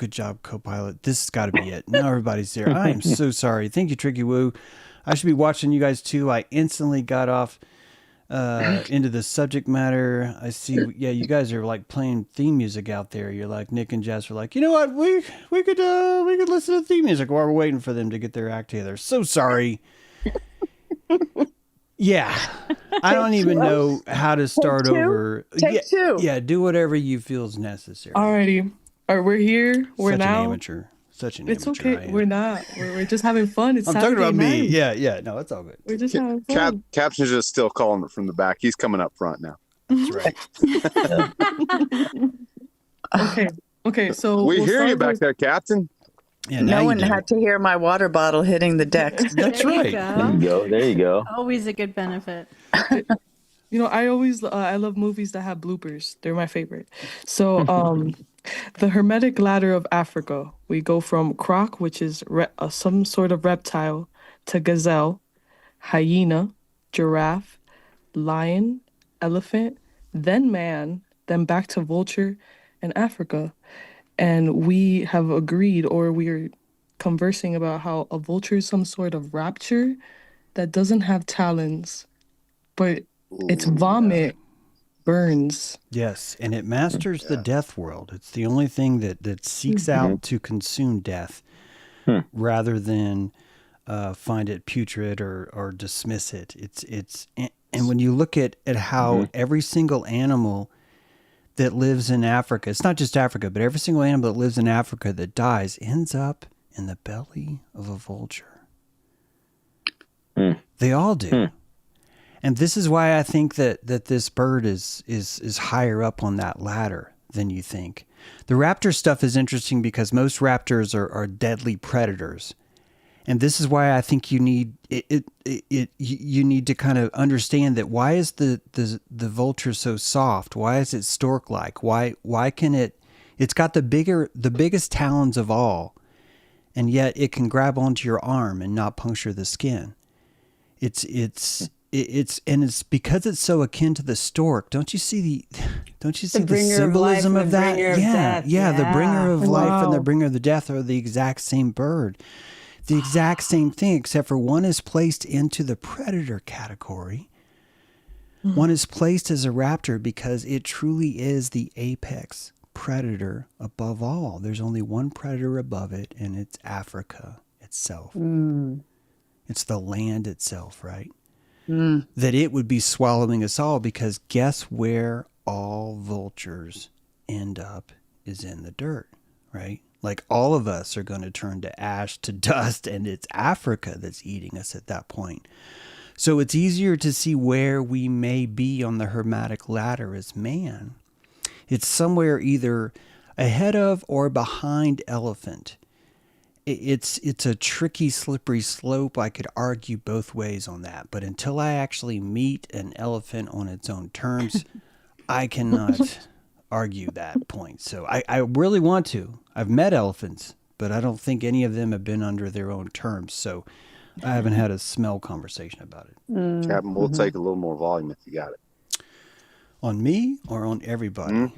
good job, co-pilot. This has got to be it. Now everybody's there. I am so sorry. Thank you, Tricky Woo. I should be watching you guys too. I instantly got off into the subject matter. I see. Yeah, you guys are like playing theme music out there. You're like Nick and Jess are like, you know what? We could listen to theme music while we're waiting for them to get their act together. So sorry. Yeah, I don't even know how to start over. Take two. Yeah, do whatever you feel is necessary. Alrighty. All right, we're here. We're Such now. an amateur. Such an It's amateur. okay. We're not. We're just having fun. It's I'm Saturday talking about me. night. Yeah. No, it's all good. We're just having fun. Captain's just still calling it from the back. He's coming up front now. That's right. Okay. So we hear you back there, Captain. Yeah, no one had to hear my water bottle hitting the deck. That's right. There you go. Always a good benefit. You know, I always I love movies that have bloopers. They're my favorite. So, the hermetic ladder of Africa. We go from Croc, which is some sort of reptile, to Gazelle, Hyena, Giraffe, Lion, Elephant, then Man, then back to Vulture and Africa. And we have agreed, or we are conversing about how a vulture is some sort of rapture that doesn't have talons, but its vomit burns. Yes, and it masters the death world. It's the only thing that seeks out to consume death rather than find it putrid or dismiss it. And when you look at how every single animal that lives in Africa, it's not just Africa, but every single animal that lives in Africa that dies ends up in the belly of a vulture. They all do. And this is why I think that this bird is higher up on that ladder than you think. The raptor stuff is interesting because most raptors are deadly predators. And this is why I think you need you need to kind of understand that why is the vulture so soft? Why is it stork-like? Why can it's got the biggest talons of all, and yet it can grab onto your arm and not puncture the skin. It's because it's so akin to the stork. Don't you see the symbolism of that? Yeah, the bringer of life and the bringer of the death are the exact same bird. The exact same thing, except for one is placed into the predator category. One is placed as a raptor because it truly is the apex predator above all. There's only one predator above it, and it's Africa itself. It's the land itself, right? That it would be swallowing us all, because guess where all vultures end up is in the dirt, right? Like all of us are going to turn to ash, to dust, and it's Africa that's eating us at that point. So it's easier to see where we may be on the hermetic ladder as man. It's somewhere either ahead of or behind elephant. It's a tricky, slippery slope. I could argue both ways on that. But until I actually meet an elephant on its own terms, I cannot argue that point. So I really want to. I've met elephants, but I don't think any of them have been under their own terms. So I haven't had a smell conversation about it. Captain, we'll take a little more volume if you got it. On me or on everybody?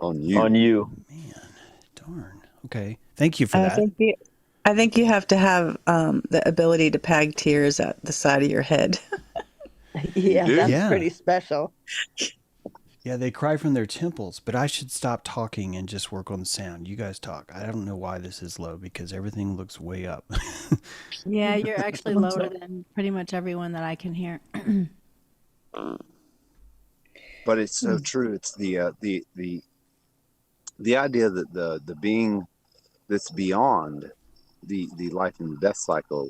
On you. On you. Man, darn. Okay. Thank you for that. I think you have to have the ability to peg tears at the side of your head. That's pretty special. Yeah, they cry from their temples, but I should stop talking and just work on the sound. You guys talk. I don't know why this is low, because everything looks way up. Yeah, you're actually lower than pretty much everyone that I can hear. But it's so true. It's the idea that the being that's beyond the life and death cycle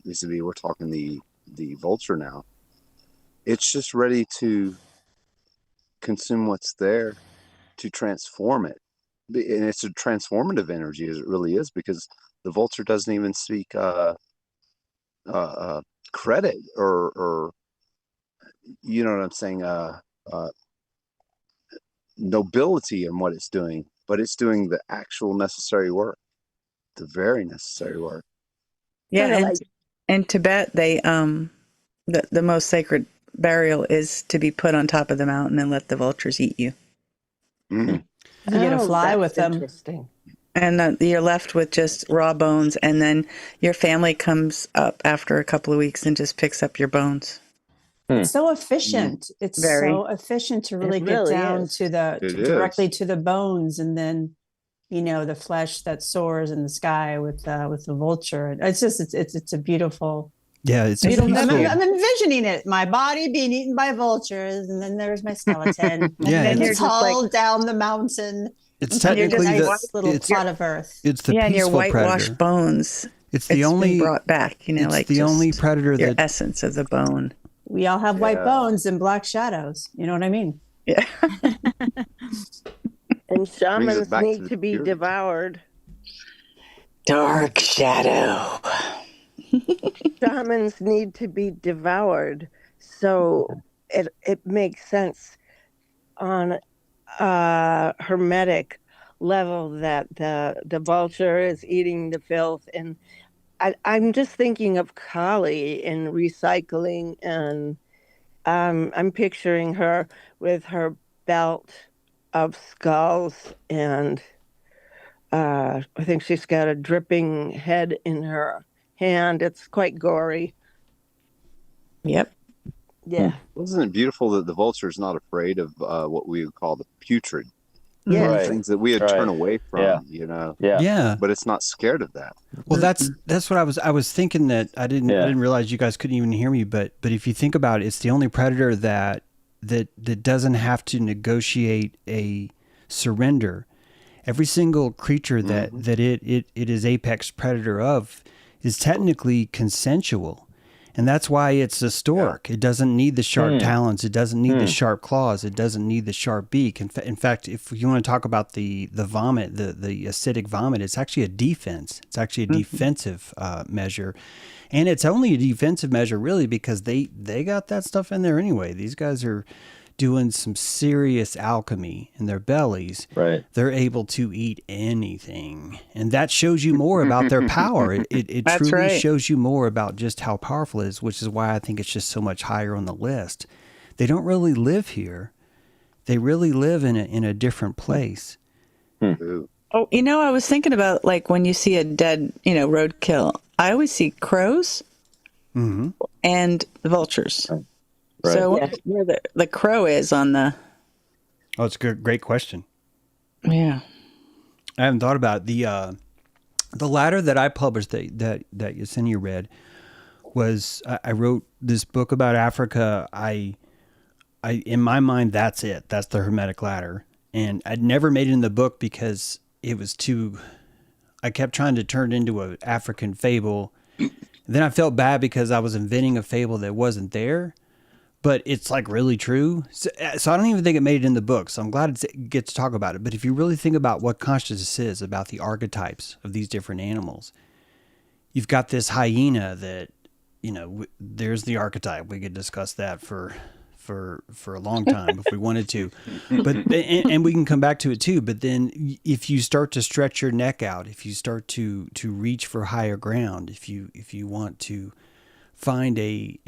is to be, we're talking the vulture now. It's just ready to consume what's there, to transform it. And it's a transformative energy, as it really is, because the vulture doesn't even speak credit or you know what I'm saying, nobility in what it's doing, but it's doing the actual necessary work, the very necessary work. Yeah, and in Tibet, they the most sacred burial is to be put on top of the mountain and let the vultures eat you. You get to fly with them. Interesting. And you're left with just raw bones, and then your family comes up after a couple of weeks and just picks up your bones. It's so efficient. It's Very. so efficient to really get down to directly to the bones, and then the flesh that soars in the sky with the vulture. It's just it's a beautiful. Yeah, it's beautiful. I'm envisioning it. My body being eaten by vultures, and then there's my skeleton. Yeah, and then it's hauled down the mountain. It's technically little plot of earth. It's the and your peaceful whitewashed predator. It's the only been brought back. It's the only predator your essence of the bone. We all have white bones and black shadows. You know what I mean? Yeah. And shamans need to be devoured. Dark shadow. Shamans need to be devoured. So it makes sense on a hermetic level that the vulture is eating the filth. And I'm just thinking of Kali in recycling, and I'm picturing her with her belt of skulls, and I think she's got a dripping head in her hand. It's quite gory. Yep. Yeah. Wasn't it beautiful that the vulture is not afraid of what we would call the putrid? Yeah. Right. Things that we would turn away from, Yeah. But it's not scared of that. Well, that's what I was thinking, that I didn't realize you guys couldn't even hear me, but if you think about it, it's the only predator that doesn't have to negotiate a surrender. Every single creature that it is apex predator of is technically consensual. And that's why it's a stork. Yeah. It doesn't need the sharp talons. It doesn't need the sharp claws. It doesn't need the sharp beak. In fact, if you want to talk about the vomit, the acidic vomit, it's actually a defense. It's actually a defensive measure. And it's only a defensive measure, really, because they got that stuff in there anyway. These guys are doing some serious alchemy in their bellies. Right. They're able to eat anything. And that shows you more about their power. It truly shows you more about just how powerful it is, which is why I think it's just so much higher on the list. They don't really live here. They really live in a different place. Oh, I was thinking about, like, when you see a dead, roadkill, I always see crows and vultures. Right. So where the crow is on the... Oh, it's a great question. Yeah. I haven't thought about it. The ladder that I published that Yesenia read was, I wrote this book about Africa. I in my mind, that's it. That's the hermetic ladder. And I'd never made it in the book because it was I kept trying to turn it into an African fable. Then I felt bad because I was inventing a fable that wasn't there. But it's like really true. So I don't even think it made it in the book. So I'm glad it gets to talk about it. But if you really think about what consciousness is, about the archetypes of these different animals, you've got this hyena that, there's the archetype. We could discuss that for a long time if we wanted to. But and we can come back to it too. But then if you start to stretch your neck out, if you start to reach for higher ground, if you want to find a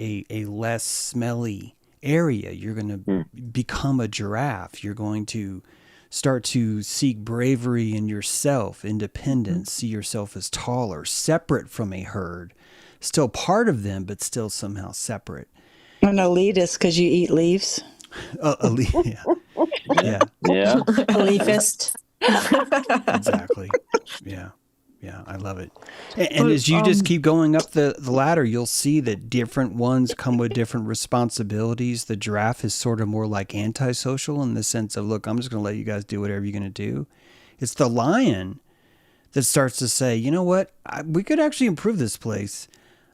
less smelly area, you're going to become a giraffe. You're going to start to seek bravery in yourself, independence, see yourself as taller, separate from a herd, still part of them, but still somehow separate. An elitist because you eat leaves. Yeah. A leafist. Exactly. Yeah. Yeah, I love it. And as you just keep going up the ladder, you'll see that different ones come with different responsibilities. The giraffe is sort of more like antisocial in the sense of, look, I'm just going to let you guys do whatever you're going to do. It's the lion that starts to say, you know what? We could actually improve this place.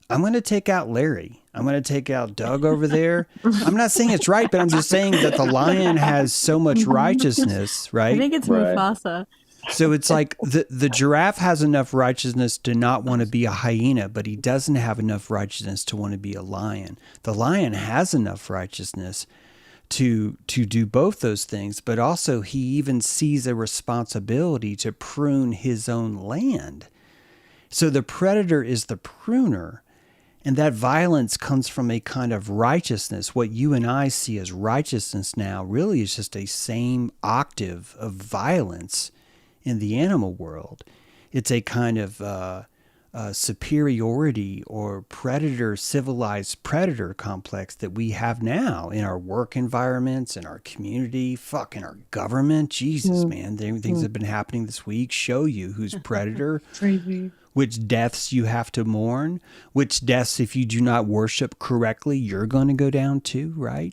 I'm going to take out Larry. I'm going to take out Doug over there. I'm not saying it's right, but I'm just saying that the lion has so much righteousness, right? I think it's Mufasa. So it's like the giraffe has enough righteousness to not want to be a hyena, but he doesn't have enough righteousness to want to be a lion. The lion has enough righteousness to do both those things, but also he even sees a responsibility to prune his own land. So the predator is the pruner, and that violence comes from a kind of righteousness. What you and I see as righteousness now really is just a same octave of violence in the animal world. It's a kind of superiority or predator, civilized predator complex that we have now in our work environments, in our community, in our government. Jesus, man, things have been happening this week. Show you who's predator, Crazy. which deaths you have to mourn, which deaths, if you do not worship correctly, you're going to go down too, right?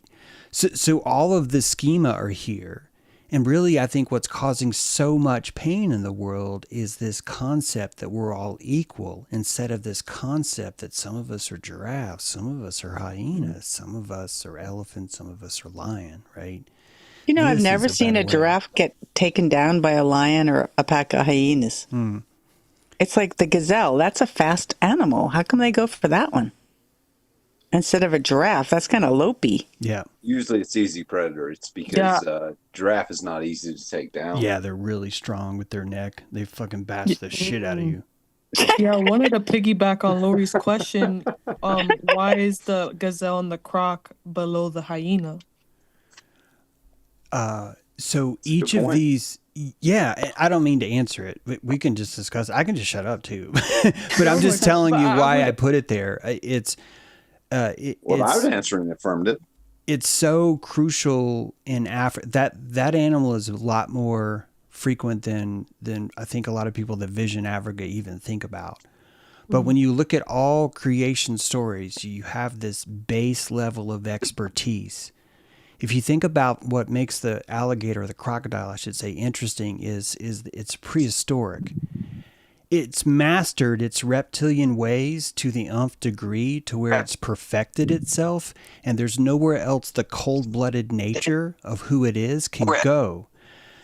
So all of the schema are here. And really, I think what's causing so much pain in the world is this concept that we're all equal, instead of this concept that some of us are giraffes, some of us are hyenas, some of us are elephants, some of us are lion, right? You know, I've never seen a giraffe get taken down by a lion or a pack of hyenas. It's like the gazelle. That's a fast animal. How come they go for that one instead of a giraffe? That's kind of lopey. Yeah. Usually it's easy predator. It's because giraffe is not easy to take down. Yeah, they're really strong with their neck. They fucking bash the shit out of you. Yeah, I wanted to piggyback on Lori's question. Why is the gazelle and the croc below the hyena? So each of these, I don't mean to answer it. We can just discuss. I can just shut up too. But I'm just telling you why I put it there. I was answering the affirmative. It's so crucial in Africa. That animal is a lot more frequent than I think a lot of people that vision Africa even think about. But when you look at all creation stories, you have this base level of expertise. If you think about what makes the alligator, or the crocodile, I should say, interesting is it's prehistoric. It's mastered its reptilian ways to the nth degree, to where it's perfected itself, and there's nowhere else the cold-blooded nature of who it is can go.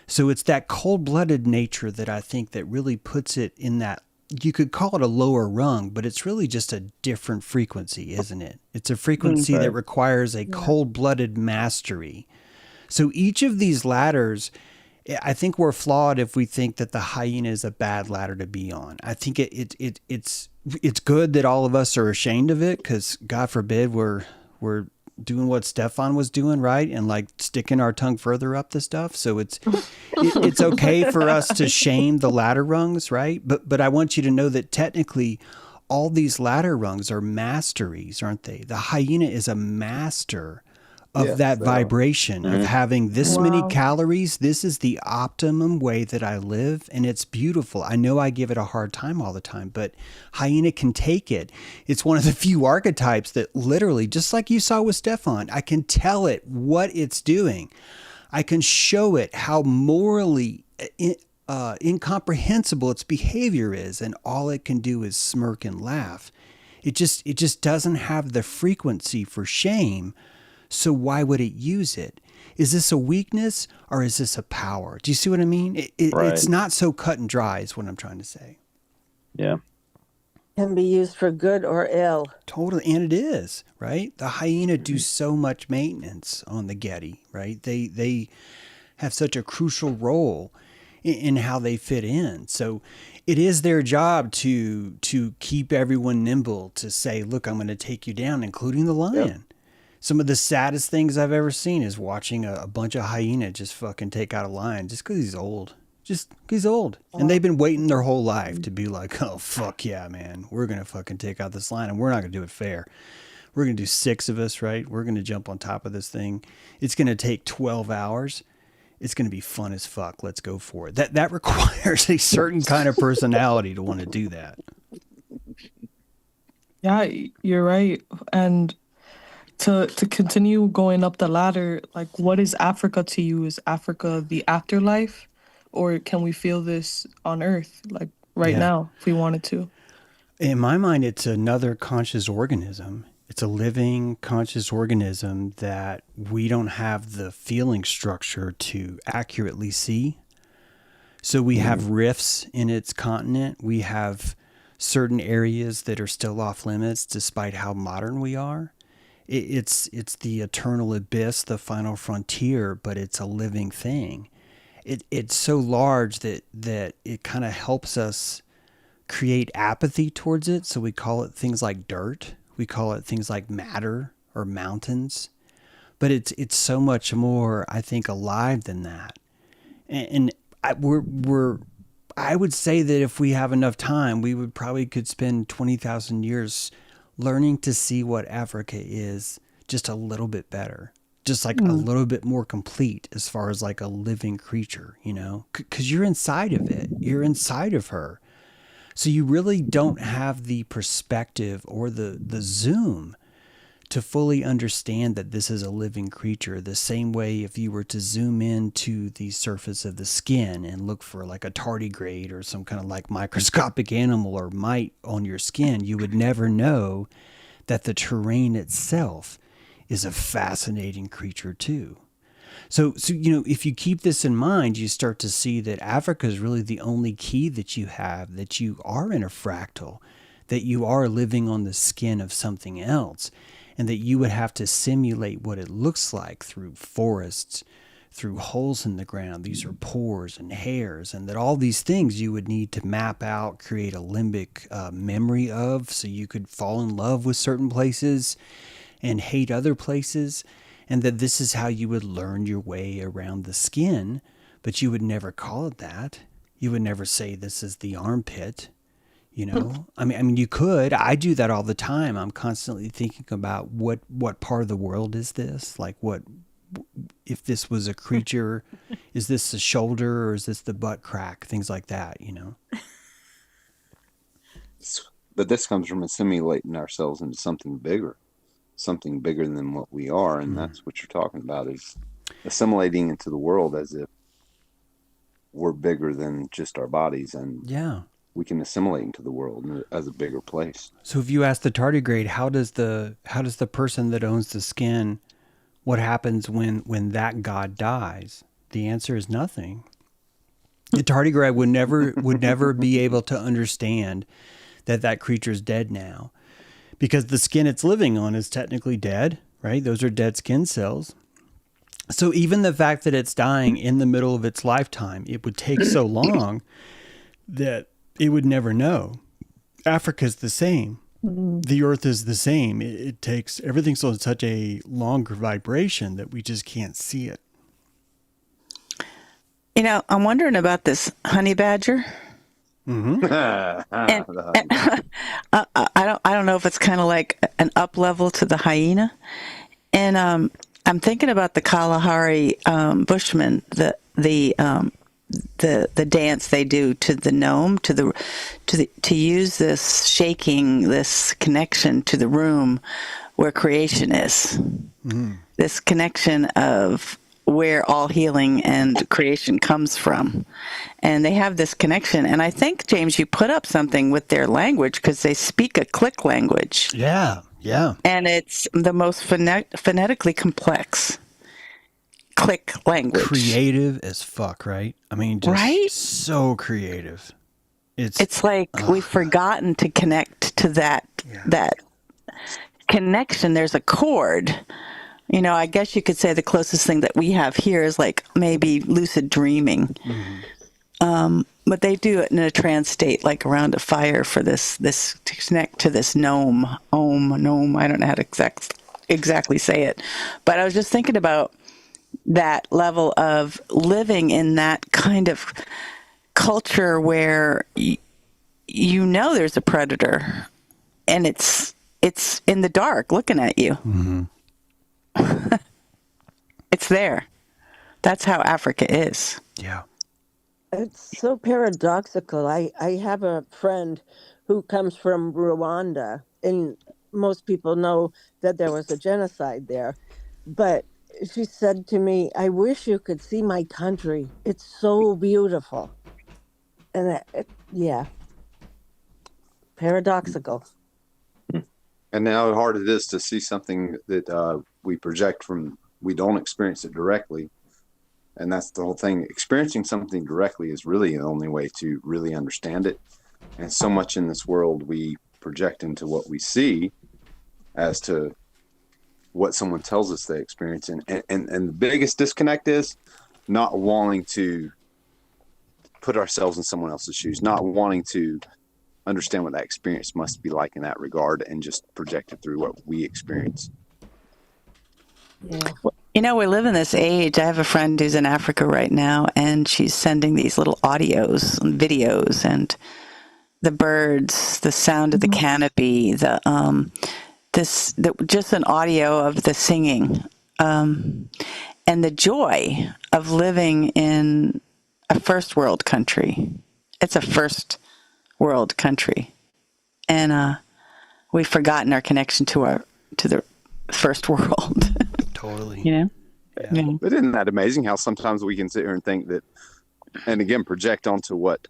So it's that cold-blooded nature that I think that really puts it in that, you could call it a lower rung, but it's really just a different frequency, isn't it? It's a frequency that requires a cold-blooded mastery. So each of these ladders, I think we're flawed if we think that the hyena is a bad ladder to be on. I think it's good that all of us are ashamed of it, because God forbid we're doing what Stefan was doing, right? And like sticking our tongue further up the stuff. So it's okay for us to shame the ladder rungs, right? But I want you to know that technically all these ladder rungs are masteries, aren't they? The hyena is a master of that vibration of having this many calories. This is the optimum way that I live, and it's beautiful. I know I give it a hard time all the time, but hyena can take it. It's one of the few archetypes that literally, just like you saw with Stefan, I can tell it what it's doing. I can show it how morally incomprehensible its behavior is, and all it can do is smirk and laugh. It just doesn't have the frequency for shame. So why would it use it? Is this a weakness or is this a power? Do you see what I mean? It's not so cut and dry is what I'm trying to say. Yeah. Can be used for good or ill. Totally. And it is, right? The hyena do so much maintenance on the Getty, right? They have such a crucial role in how they fit in. So it is their job to keep everyone nimble, to say, look, I'm going to take you down, including the lion. Yep. Some of the saddest things I've ever seen is watching a bunch of hyena just fucking take out a lion just because he's old. He's old. And they've been waiting their whole life to be like, oh, fuck yeah, man. We're going to fucking take out this lion, and we're not going to do it fair. We're going to do 6 of us, right? We're going to jump on top of this thing. It's going to take 12 hours. It's going to be fun as fuck. Let's go for it. That requires a certain kind of personality to want to do that. Yeah, you're right. And to continue going up the ladder, like, what is Africa to you? Is Africa the afterlife, or can we feel this on Earth, like now, if we wanted to? In my mind, it's another conscious organism. It's a living conscious organism that we don't have the feeling structure to accurately see. So we have rifts in its continent. We have certain areas that are still off limits despite how modern we are. It's the eternal abyss, the final frontier, but it's a living thing. It's so large that it kind of helps us create apathy towards it. So we call it things like dirt. We call it things like matter or mountains. But it's so much more, I think, alive than that. And we're I would say that if we have enough time, we would probably could spend 20,000 years learning to see what Africa is just a little bit better. Just like a little bit more complete as far as like a living creature, you know, because you're inside of it. You're inside of her. So you really don't have the perspective or the zoom to fully understand that this is a living creature. The same way if you were to zoom into the surface of the skin and look for like a tardigrade or some kind of like microscopic animal or mite on your skin, you would never know that the terrain itself is a fascinating creature too. So, you know, if you keep this in mind, you start to see that Africa is really the only key that you have, that you are in a fractal, that you are living on the skin of something else, and that you would have to simulate what it looks like through forests, through holes in the ground. These are pores and hairs, and that all these things you would need to map out, create a limbic memory of, so you could fall in love with certain places and hate other places, and that this is how you would learn your way around the skin, but you would never call it that. You would never say this is the armpit, you know? I mean, you could. I do that all the time. I'm constantly thinking about what part of the world is this? Like what, if this was a creature, is this the shoulder or is this the butt crack? Things like that, you know? But this comes from assimilating ourselves into something bigger than what we are. And that's what you're talking about, is assimilating into the world as if we're bigger than just our bodies. And we can assimilate into the world as a bigger place. So if you ask the tardigrade, how does the person that owns the skin, what happens when that god dies? The answer is nothing. The tardigrade would never be able to understand that creature is dead now, because the skin it's living on is technically dead, right? Those are dead skin cells. So even the fact that it's dying in the middle of its lifetime, it would take so long that it would never know. Africa's the same. The earth is the same. It takes, everything's on such a longer vibration that we just can't see it. You know, I'm wondering about this honey badger. Mm-hmm. and I don't know if it's kind of like an up level to the hyena. And I'm thinking about the Kalahari Bushmen, the dance they do to the gnome, to use this shaking, this connection to the room where creation is. This connection of where all healing and creation comes from. And they have this connection. And I think, James, you put up something with their language, because they speak a click language. Yeah. And it's the most phonetically complex click language. Creative as fuck, right? I mean, just so creative. It's like we've forgotten to connect to that connection. There's a chord. You know, I guess you could say the closest thing that we have here is like maybe lucid dreaming. But they do it in a trance state, like around a fire, for this to connect to this gnome. Gnome. I don't know how to exactly say it. But I was just thinking about that level of living in that kind of culture where you know there's a predator, and it's in the dark looking at you. It's there. That's how Africa is. Yeah. It's so paradoxical. I have a friend who comes from Rwanda, and most people know that there was a genocide there. But she said to me, I wish you could see my country. It's so beautiful. And paradoxical. And how hard it is to see something that we project from, we don't experience it directly. And that's the whole thing. Experiencing something directly is really the only way to really understand it. And so much in this world we project into what we see as to what someone tells us they experience. And the biggest disconnect is not wanting to put ourselves in someone else's shoes, not wanting to understand what that experience must be like in that regard, and just project it through what we experience. Yeah. You know, we live in this age. I have a friend who's in Africa right now, and she's sending these little audios and videos, and the birds, the sound of the canopy, just an audio of the singing, and the joy of living in a first world country. It's a first world country, and we've forgotten our connection to the first world. Totally. You know? Yeah. But isn't that amazing how sometimes we can sit here and think that, and again, project onto what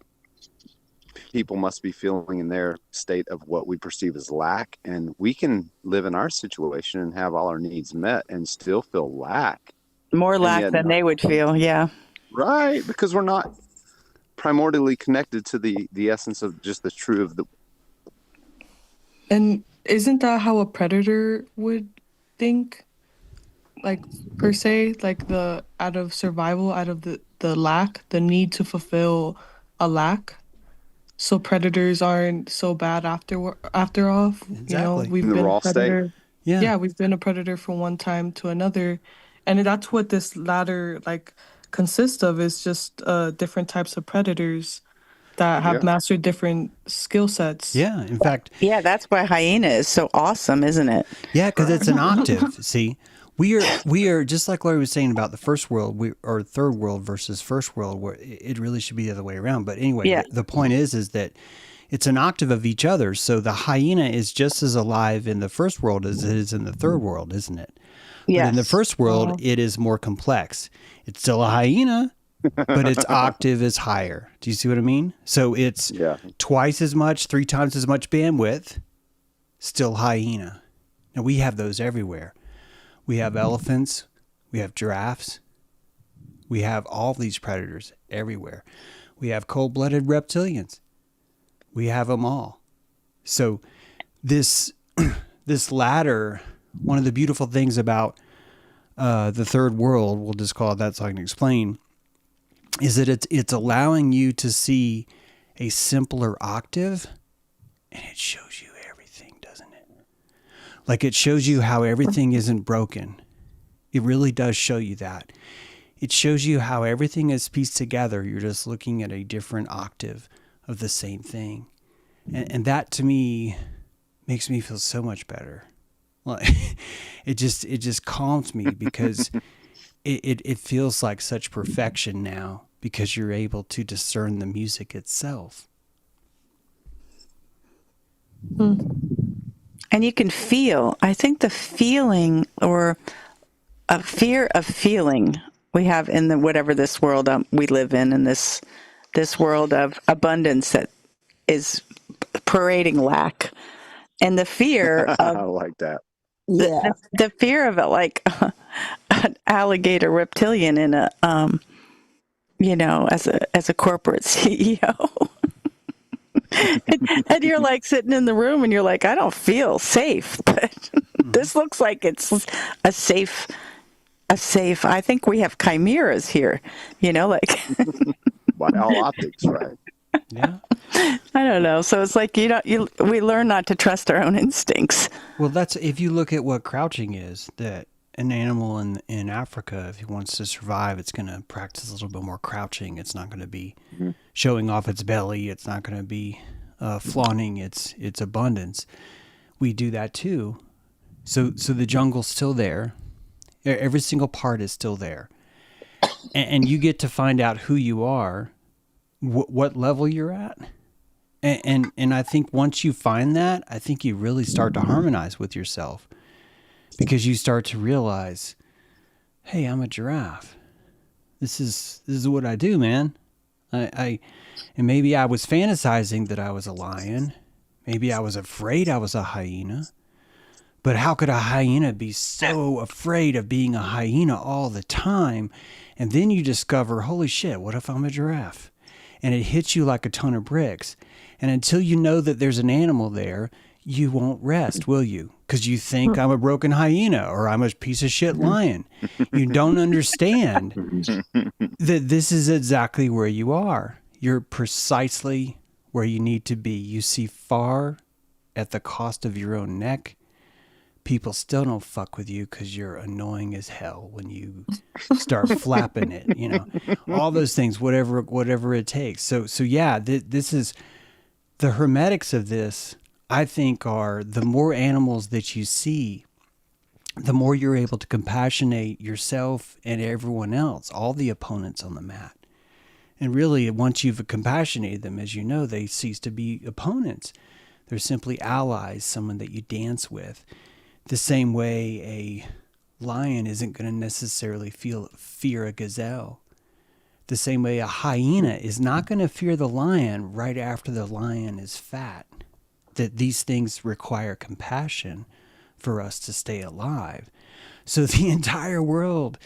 people must be feeling in their state of what we perceive as lack, and we can live in our situation and have all our needs met and still feel lack. More lack than they would feel, yeah. Right, because we're not primordially connected to the essence of just the true of the. And isn't that how a predator would think? Like, per se, like out of survival, out of the lack, the need to fulfill a lack. So predators aren't so bad after all. Exactly. You know, we've In the been raw a predator. State. Yeah, we've been a predator from one time to another. And that's what this ladder consists of, is just different types of predators that have mastered different skill sets. Yeah, in fact. Yeah, that's why Hyena is so awesome, isn't it? Yeah, because it's an octave. See, we are just like Lori was saying about the first world, or third world versus first world, where it really should be the other way around. But anyway, the point is that it's an octave of each other. So the hyena is just as alive in the first world as it is in the third world, isn't it? Yes. But in the first world, it is more complex. It's still a hyena, but its octave is higher. Do you see what I mean? So it's twice as much, 3 times as much bandwidth, still hyena. Now we have those everywhere. We have elephants, we have giraffes, we have all these predators everywhere. We have cold-blooded reptilians. We have them all. So this ladder, one of the beautiful things about the third world, we'll just call it that so I can explain, is that it's allowing you to see a simpler octave, and it shows you everything, doesn't it? Like, it shows you how everything isn't broken. It really does show you that. It shows you how everything is pieced together. You're just looking at a different octave of the same thing. And that, to me, makes me feel so much better. Like, it just calms me, because it feels like such perfection now, because you're able to discern the music itself. And you can feel, I think the feeling, or a fear of feeling, we have in the whatever this world we live in this world of abundance that is parading lack, and the fear of I like that. The fear of it, like an alligator reptilian in a as a corporate CEO. and you're like sitting in the room and you're like, I don't feel safe, but this looks like it's a safe. I think we have chimeras here, like by all optics, right? Yeah. I don't know. So it's like we learn not to trust our own instincts. Well, that's, if you look at what crouching is, that an animal in Africa, if it wants to survive, it's going to practice a little bit more crouching. It's not going to be showing off its belly. It's not going to be flaunting its abundance. We do that too. So the jungle's still there. Every single part is still there. And you get to find out who you are, what level you're at. And I think once you find that, I think you really start to harmonize with yourself, because you start to realize, hey, I'm a giraffe. This is what I do, man. And maybe I was fantasizing that I was a lion. Maybe I was afraid I was a hyena. But how could a hyena be so afraid of being a hyena all the time? And then you discover, holy shit, what if I'm a giraffe? And it hits you like a ton of bricks. And until you know that there's an animal there, you won't rest, will you? Because you think I'm a broken hyena or I'm a piece of shit lion. You don't understand that this is exactly where you are. You're precisely where you need to be. You see far at the cost of your own neck, people still don't fuck with you because you're annoying as hell when you start flapping it, you know, all those things, whatever it takes. So yeah, this is the hermetics of this, I think, are the more animals that you see, the more you're able to compassionate yourself and everyone else, all the opponents on the mat. And really, once you've compassionated them, as you know, they cease to be opponents. They're simply allies, someone that you dance with. The same way a lion isn't going to necessarily fear a gazelle. The same way a hyena is not going to fear the lion right after the lion is fat. That these things require compassion for us to stay alive. So the entire world,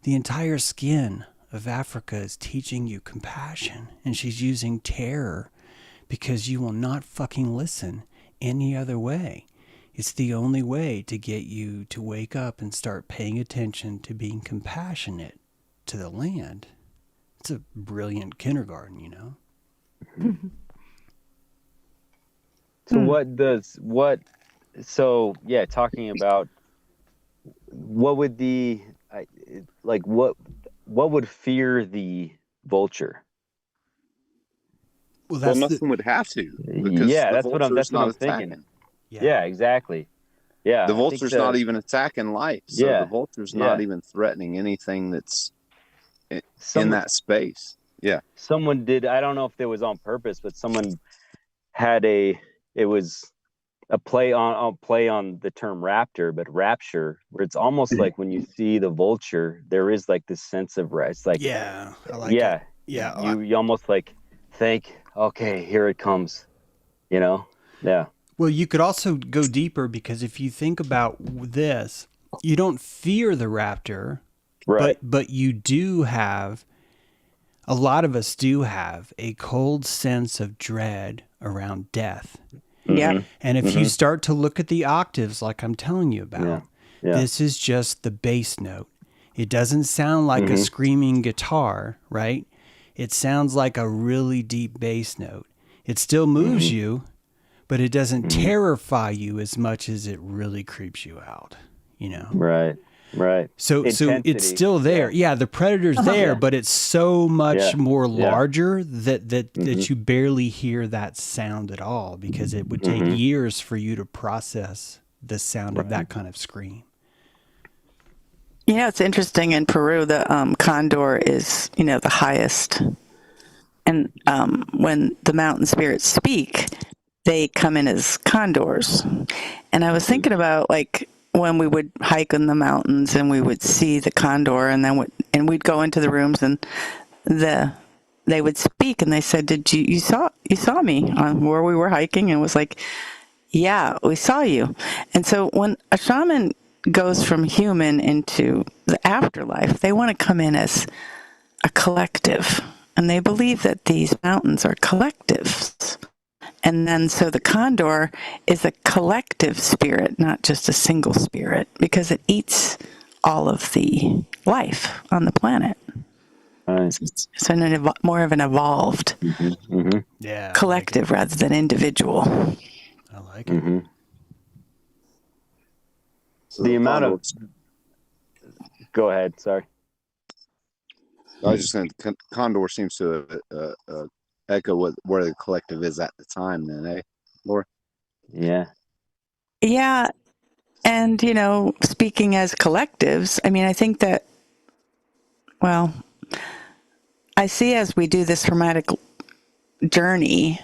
the entire skin of Africa is teaching you compassion, and she's using terror because you will not fucking listen any other way. It's the only way to get you to wake up and start paying attention to being compassionate to the land. It's a brilliant kindergarten, you know? Talking about what would what would fear the vulture? Well, nothing would have to. Because that's what I'm thinking. Yeah, exactly. Yeah, the vulture's not even attacking life. So the vulture's not even threatening anything that's in that space. Yeah. Someone did, I don't know if it was on purpose, but someone had it was a play on the term raptor, but rapture, where it's almost like when you see the vulture, there is like this sense of rest. Like, I like it. Yeah. You almost like think, okay, here it comes, you know? Yeah. Well, you could also go deeper, because if you think about this, you don't fear the raptor, right? But you do have, a lot of us do have a cold sense of dread around death. Yeah. And if you start to look at the octaves, like I'm telling you about, this is just the bass note. It doesn't sound like a screaming guitar, right? It sounds like a really deep bass note. It still moves you, but it doesn't terrify you as much as it really creeps you out, you know? Right. So it's still there. Yeah, the predator's there, but it's so much more larger that you barely hear that sound at all, because it would take years for you to process the sound of that kind of scream. You know, it's interesting, in Peru, the condor is, the highest. And when the mountain spirits speak, they come in as condors. And I was thinking about, like, when we would hike in the mountains and we would see the condor, and then we'd go into the rooms, and they would speak, and they said, "Did you saw me on where we were hiking?" And it was like, "Yeah, we saw you." And so when a shaman goes from human into the afterlife, they want to come in as a collective, and they believe that these mountains are collectives. And then so the condor is a collective spirit, not just a single spirit, because it eats all of the life on the planet. Right. So more of an evolved collective rather than individual. I like it. So the amount of... Go ahead, sorry. I was just saying, condor seems to echo where the collective is at the time then, eh, Laura? Yeah. Yeah. And, speaking as collectives, I mean, I think that, well, I see as we do this hermetic journey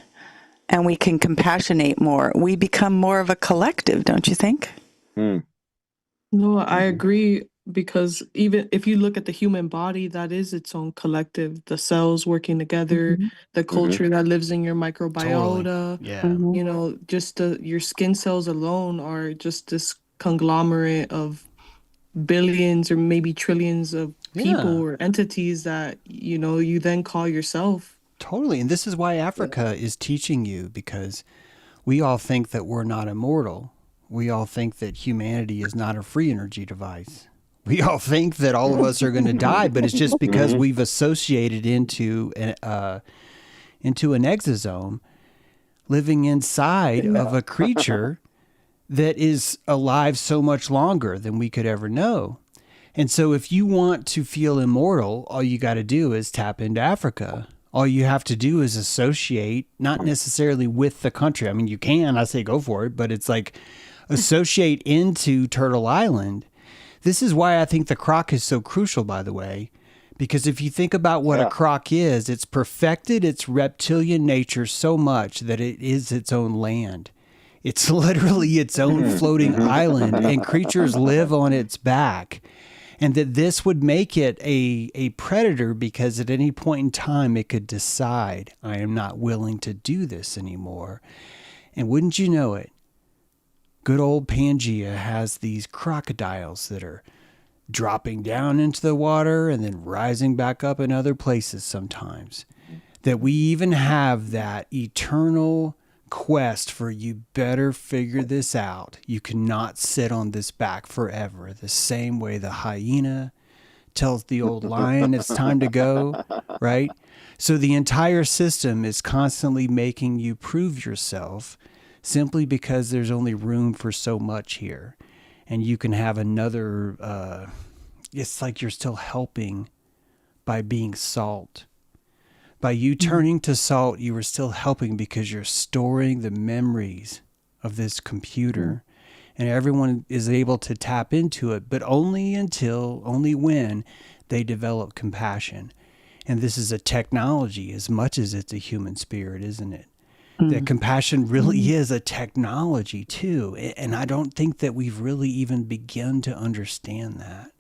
and we can compassionate more, we become more of a collective, don't you think? No, I agree, because even if you look at the human body, that is its own collective. The cells working together, the culture that lives in your microbiota. Totally. Yeah. Just your skin cells alone are just this conglomerate of billions or maybe trillions of people or entities that, you then call yourself. Totally. And this is why Africa is teaching you, because we all think that we're not immortal. We all think that humanity is not a free energy device. We all think that all of us are going to die, but it's just because we've associated into an exosome, living inside of a creature that is alive so much longer than we could ever know. And so if you want to feel immortal, all you got to do is tap into Africa. All you have to do is associate, not necessarily with the country. I mean, you can, I say go for it, but it's like associate into Turtle Island. This is why I think the croc is so crucial, by the way, because if you think about what a croc is, it's perfected its reptilian nature so much that it is its own land. It's literally its own floating island, and creatures live on its back. And that this would make it a predator because at any point in time it could decide, I am not willing to do this anymore. And wouldn't you know it, good old Pangea has these crocodiles that are dropping down into the water and then rising back up in other places sometimes. That we even have that eternal quest for you better figure this out. You cannot sit on this back forever. The same way the hyena tells the old lion it's time to go, right? So the entire system is constantly making you prove yourself simply because there's only room for so much here. And you can have another, it's like you're still helping by being salt. By you turning to salt, you are still helping because you're storing the memories of this computer. And everyone is able to tap into it, but only when they develop compassion. And this is a technology as much as it's a human spirit, isn't it? That compassion really is a technology too. And I don't think that we've really even begun to understand that.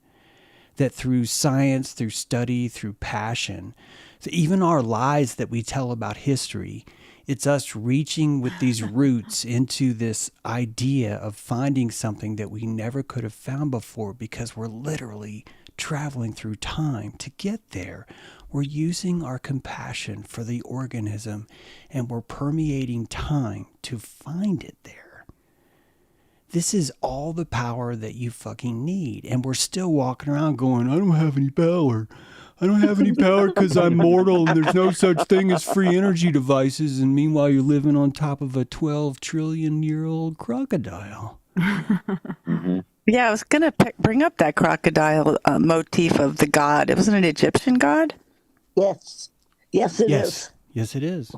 That through science, through study, through passion, so even our lies that we tell about history, it's us reaching with these roots into this idea of finding something that we never could have found before because we're literally traveling through time to get there. We're using our compassion for the organism and we're permeating time to find it there. This is all the power that you fucking need. And we're still walking around going, I don't have any power. I don't have any power because I'm mortal and there's no such thing as free energy devices. And meanwhile, you're living on top of a 12 trillion year old crocodile. Yeah, I was going to bring up that crocodile motif of the god. It wasn't an Egyptian god? Yes. Yes, it is. Yes, it is.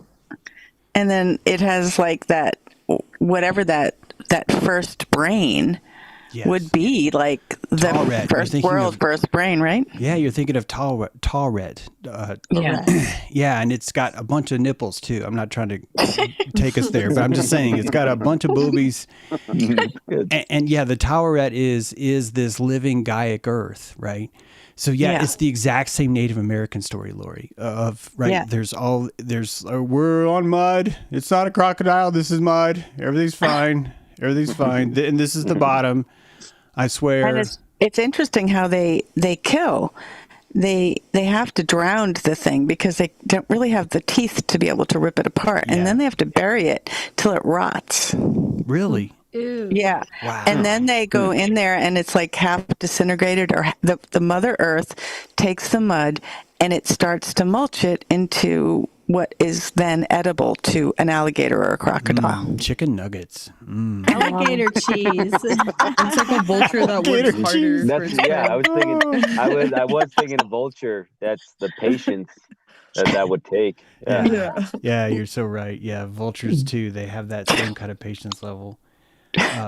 And then it has like that, whatever that first brain would be, like the first world's first brain, right? Yeah, you're thinking of Tallred. Yeah, and it's got a bunch of nipples too. I'm not trying to take us there, but I'm just saying it's got a bunch of boobies. and yeah, the Tallred is this living Gaiac Earth, right? So it's the exact same Native American story, Lori. There's we're on mud. It's not a crocodile. This is mud. Everything's fine. Everything's fine. And this is the bottom. I swear. And it's interesting how they kill. They have to drown the thing because they don't really have the teeth to be able to rip it apart, and then they have to bury it till it rots. Really? Ew. Yeah. Wow. And then they go in there and it's like half disintegrated, or the Mother Earth takes the mud and it starts to mulch it into what is then edible to an alligator or a crocodile. Chicken nuggets. Alligator cheese. It's like a vulture that works harder. I was thinking a vulture. That's the patience that would take. Yeah, you're so right. Yeah, vultures too. They have that same kind of patience level.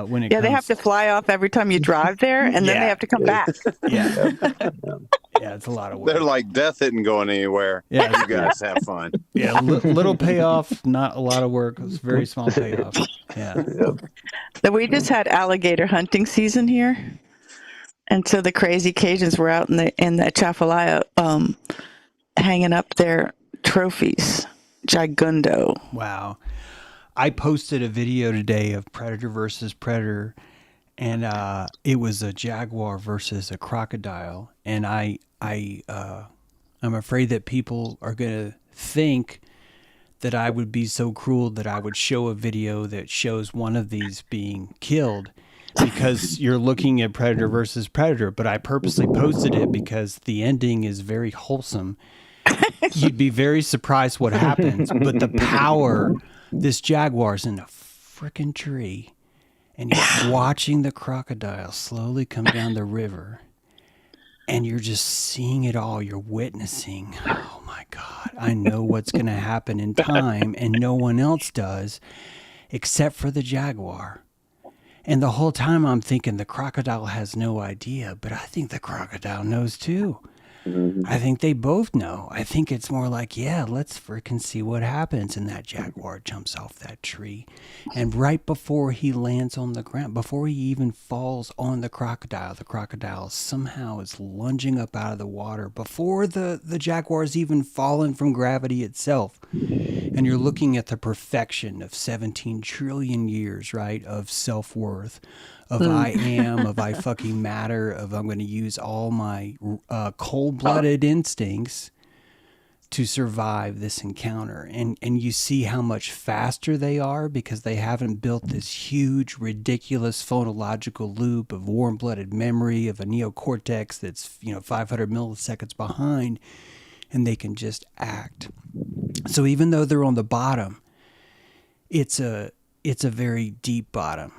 When it they have to fly off every time you drive there, and then they have to come back. Yeah, it's a lot of work. They're like, death isn't going anywhere. Yeah, you guys have fun. Yeah, little payoff, not a lot of work. It was very small payoff. Yeah. So we just had alligator hunting season here, and so the crazy Cajuns were out in the Chafalaya, hanging up their trophies. Gigundo. Wow. I posted a video today of predator versus predator, and it was a jaguar versus a crocodile. And I'm afraid that people are going to think that I would be so cruel that I would show a video that shows one of these being killed because you're looking at predator versus predator. But I purposely posted it because the ending is very wholesome. You'd be very surprised what happens, but the power... This jaguar's in a freaking tree, and you're watching the crocodile slowly come down the river, and you're just seeing it all. You're witnessing, oh my God, I know what's going to happen in time, and no one else does except for the jaguar. And the whole time I'm thinking the crocodile has no idea, but I think the crocodile knows too. I think they both know. I think it's more like, yeah, let's frickin' see what happens. And that jaguar jumps off that tree. And right before he lands on the ground, before he even falls on the crocodile somehow is lunging up out of the water before the jaguar's even fallen from gravity itself. And you're looking at the perfection of 17 trillion years, right, of self-worth, of I am, of I fucking matter, of I'm going to use all my cold-blooded instincts to survive this encounter. And you see how much faster they are because they haven't built this huge, ridiculous phonological loop of warm-blooded memory of a neocortex that's 500 milliseconds behind, and they can just act. So even though they're on the bottom, it's a very deep bottom.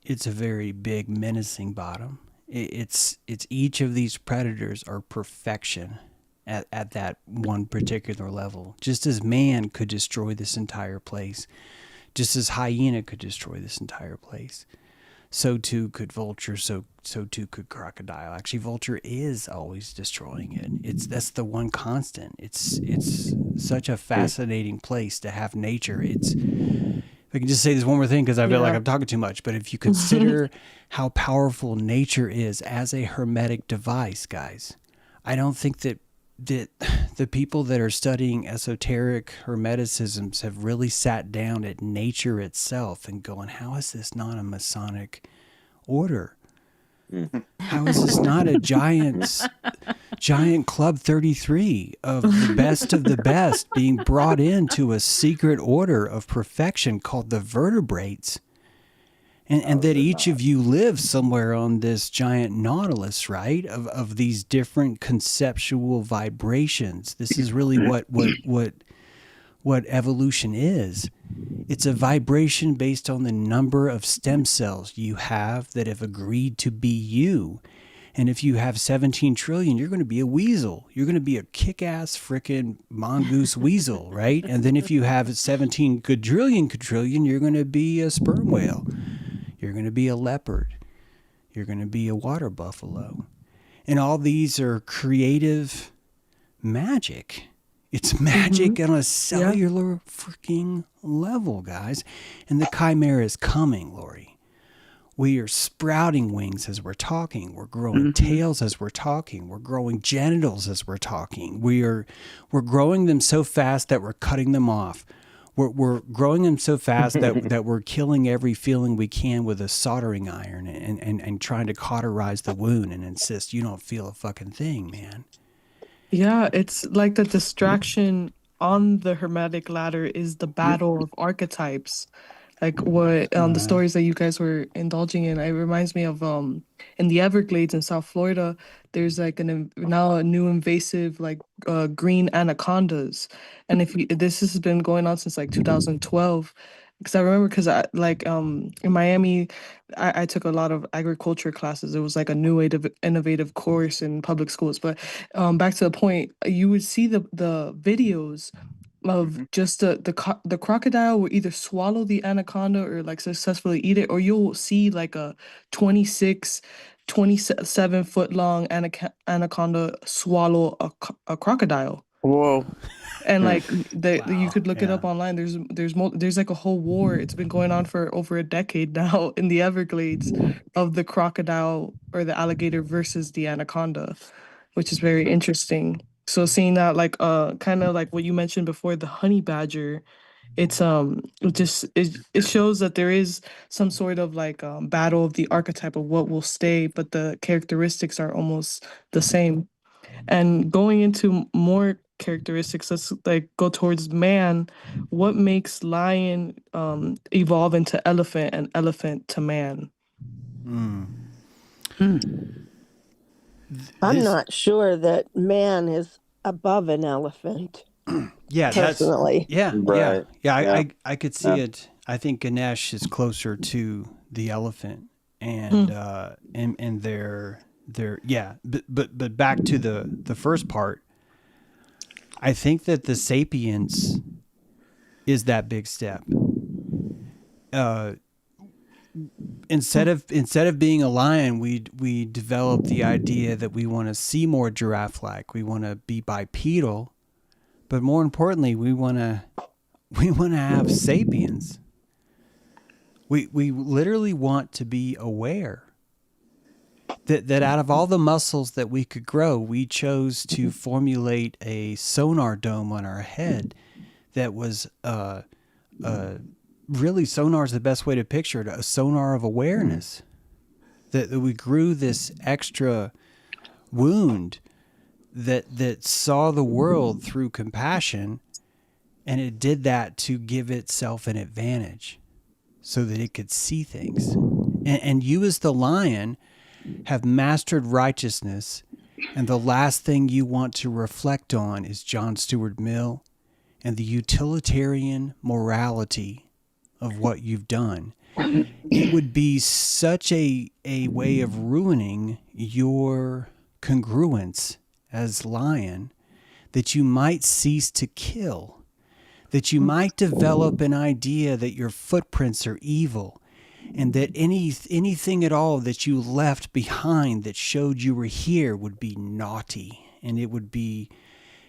It's a very big, menacing bottom. It's each of these predators are perfection at that one particular level. Just as man could destroy this entire place, just as hyena could destroy this entire place, so too could vulture, so too could crocodile. Actually, vulture is always destroying it. That's the one constant. It's such a fascinating place to have nature. I can just say this one more thing because I feel like I'm talking too much, but if you consider how powerful nature is as a hermetic device, guys, I don't think that the people that are studying esoteric hermeticisms have really sat down at nature itself and going, how is this not a Masonic order? How is this not a giant Club 33 of the best being brought into a secret order of perfection called the vertebrates? And that each of you live somewhere on this giant nautilus, right? Of these different conceptual vibrations. This is really what evolution is. It's a vibration based on the number of stem cells you have that have agreed to be you. And if you have 17 trillion, you're going to be a weasel. You're going to be a kick-ass frickin' mongoose weasel, right? And then if you have 17 quadrillion, you're going to be a sperm whale. You're going to be a leopard. You're going to be a water buffalo. And all these are creative magic. It's magic on a cellular freaking level, guys. And the chimera is coming, Lori. We are sprouting wings as we're talking. We're growing tails as we're talking. We're growing genitals as we're talking. We're growing them so fast that we're cutting them off. We're growing them so fast that we're killing every feeling we can with a soldering iron and trying to cauterize the wound and insist you don't feel a fucking thing, man. Yeah, it's like the distraction on the hermetic ladder is the battle of archetypes. Like what the stories that you guys were indulging in, it reminds me of in the Everglades in South Florida, there's like now a new invasive like green anacondas, and this has been going on since like 2012. Because I remember, because I like in Miami, I took a lot of agriculture classes. It was like a new innovative course in public schools. But back to the point, you would see the videos of just the crocodile will either swallow the anaconda or like successfully eat it, or you'll see like a 27 foot long anaconda swallow a crocodile. Whoa. And like you could look it up online. There's like a whole war. It's been going on for over a decade now in the Everglades of the crocodile or the alligator versus the anaconda, which is very interesting. So seeing that, like kind of like what you mentioned before, the honey badger, it's it shows that there is some sort of like battle of the archetype of what will stay, but the characteristics are almost the same. And going into more characteristics, let's like go towards man. What makes lion evolve into elephant and elephant to man? I'm not sure that man is above an elephant. Yeah, personally. I could see it. I think Ganesh is closer to the elephant, and their but back to the first part. I think that the sapiens is that big step. Instead of being a lion, we develop the idea that we want to see more giraffe-like. We want to be bipedal, but more importantly, we want to have sapiens. We literally want to be aware that out of all the muscles that we could grow, we chose to formulate a sonar dome on our head that was really, sonar is the best way to picture it, a sonar of awareness. That we grew this extra wound that saw the world through compassion, and it did that to give itself an advantage so that it could see things. And you as the lion have mastered righteousness, and the last thing you want to reflect on is John Stuart Mill and the utilitarian morality of what you've done. It would be such a way of ruining your congruence as lion that you might cease to kill, that you might develop an idea that your footprints are evil, and that anything at all that you left behind that showed you were here would be naughty, and it would be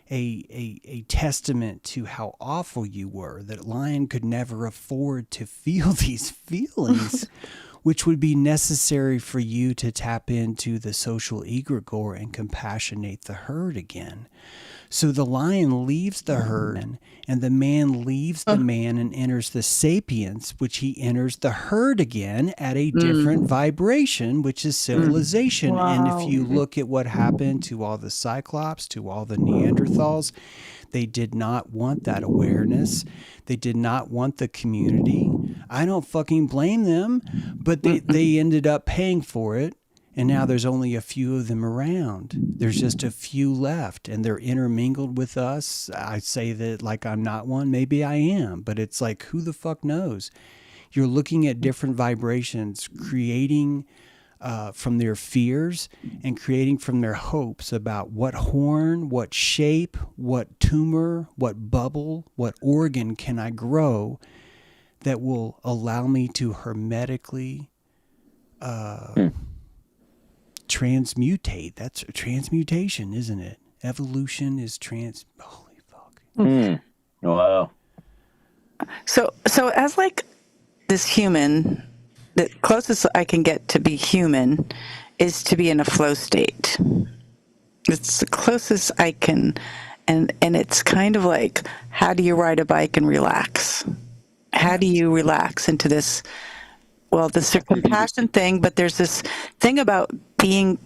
a testament to how awful you were, that lion could never afford to feel these feelings, which would be necessary for you to tap into the social egregore and compassionate the herd again. So the lion leaves the herd, and the man leaves the man and enters the sapience, which he enters the herd again at a different vibration, which is civilization. Wow. And if you look at what happened to all the Cyclops, to all the Neanderthals, they did not want that awareness. They did not want the community. I don't fucking blame them, but they ended up paying for it. And now there's only a few of them around. There's just a few left, and they're intermingled with us. I say that like I'm not one. Maybe I am, but it's like, who the fuck knows? You're looking at different vibrations, creating from their fears and creating from their hopes about what horn, what shape, what tumor, what bubble, what organ can I grow that will allow me to hermetically transmutate. That's transmutation, isn't it? Evolution is holy fuck. Wow. So as like this human, the closest I can get to be human is to be in a flow state. It's the closest I can, and it's kind of like, how do you ride a bike and relax? How do you relax into this? Well, this compassion thing, but there's this thing about being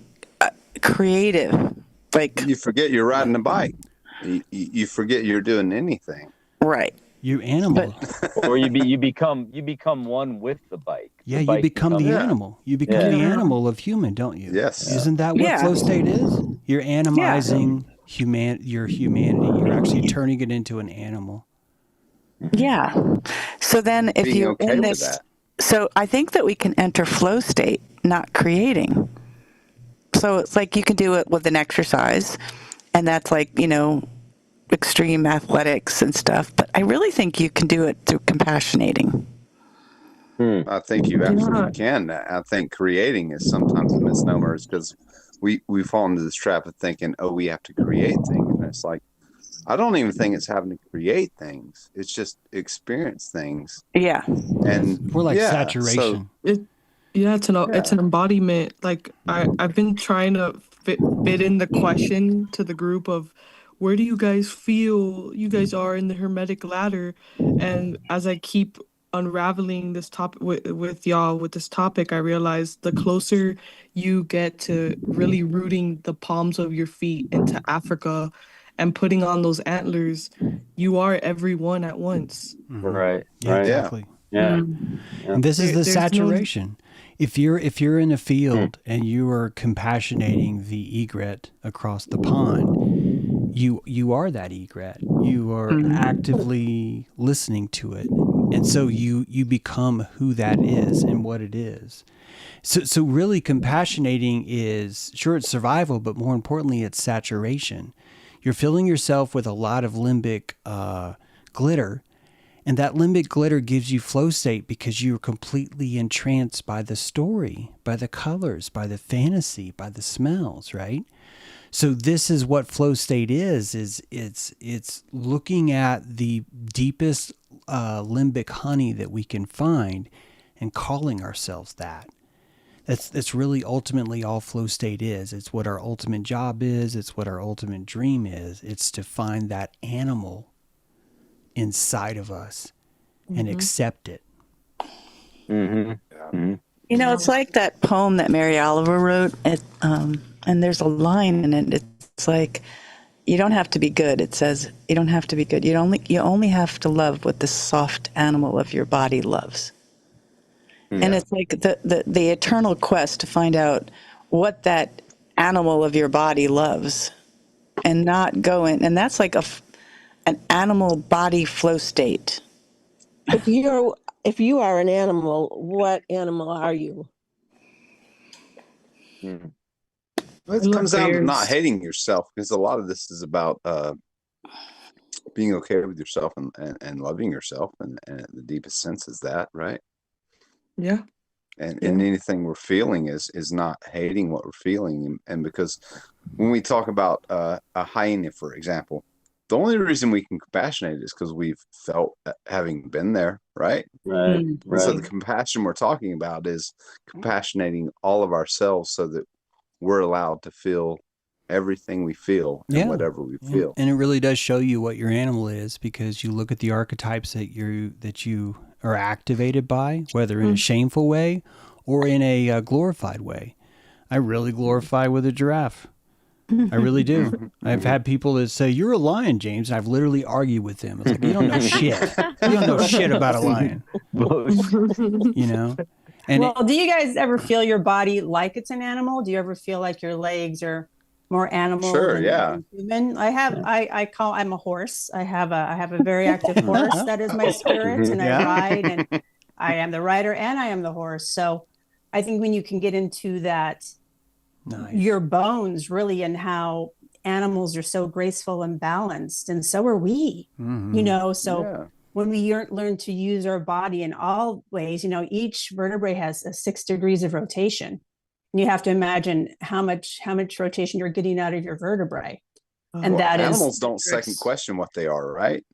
creative. Like, you forget you're riding a bike. You forget you're doing anything. Right. You animal. Or you become one with the bike. Yeah, you become the animal. You become the animal of human, don't you? Yes. Isn't that what flow state is? You're animizing your humanity. You're actually turning it into an animal. Yeah. So then if you're in this... So I think that we can enter flow state, not creating. So it's like you can do it with an exercise, and that's like, extreme athletics and stuff. But I really think you can do it through compassionating. I think you absolutely can. I think creating is sometimes a misnomer, because we fall into this trap of thinking, we have to create things. And it's like, I don't even think it's having to create things. It's just experience things. Yeah. And we're like saturation. It's an embodiment. Like I've been trying to fit in the question to the group of, where do you guys feel you guys are in the hermetic ladder? And as I keep unraveling this topic with y'all with this topic, I realize the closer you get to really rooting the palms of your feet into Africa and putting on those antlers, you are everyone at once. Mm-hmm. Right. Yeah, exactly. Yeah. And this is the saturation. If you're in a field and you are compassionating the egret across the pond, you are that egret. You are actively listening to it. And so you become who that is and what it is. So really compassionating is, sure, it's survival, but more importantly, it's saturation. You're filling yourself with a lot of limbic glitter, and that limbic glitter gives you flow state because you're completely entranced by the story, by the colors, by the fantasy, by the smells, right? So this is what flow state is it's looking at the deepest limbic honey that we can find and calling ourselves that. That's really ultimately all flow state is. It's what our ultimate job is. It's what our ultimate dream is. It's to find that animal inside of us and accept it. You know, it's like that poem that Mary Oliver wrote. And there's a line in it. It's like, you don't have to be good. It says, you don't have to be good. You only have to love what the soft animal of your body loves. Yeah. And it's like the eternal quest to find out what that animal of your body loves, and not go in. And that's like an animal body flow state. If you are an animal, what animal are you? It comes down to not hating yourself, because a lot of this is about being okay with yourself and loving yourself, and the deepest sense is that, right? Yeah. And anything we're feeling is not hating what we're feeling. And because when we talk about a hyena, for example, the only reason we can compassionate is because we've felt having been there, right? Right. So the compassion we're talking about is compassionating all of ourselves so that we're allowed to feel everything we feel and whatever we feel. And it really does show you what your animal is, because you look at the archetypes that you are activated by, whether in a shameful way or in a glorified way. I really glorify with a giraffe. I really do. I've had people that say, "You're a lion, James." And I've literally argued with them. It's like, you don't know shit. You don't know shit about a lion. You know? And do you guys ever feel your body like it's an animal? Do you ever feel like your legs are more animal than human? I'm a horse. I have a very active horse that is my spirit, and I ride, and I am the rider and I am the horse. So I think when you can get into that, your bones really, and how animals are so graceful and balanced, and so are we, you know, when we learn to use our body in all ways, you know, each vertebrae has 6 degrees of rotation. And you have to imagine how much rotation you're getting out of your vertebrae. And animals don't second question what they are, right?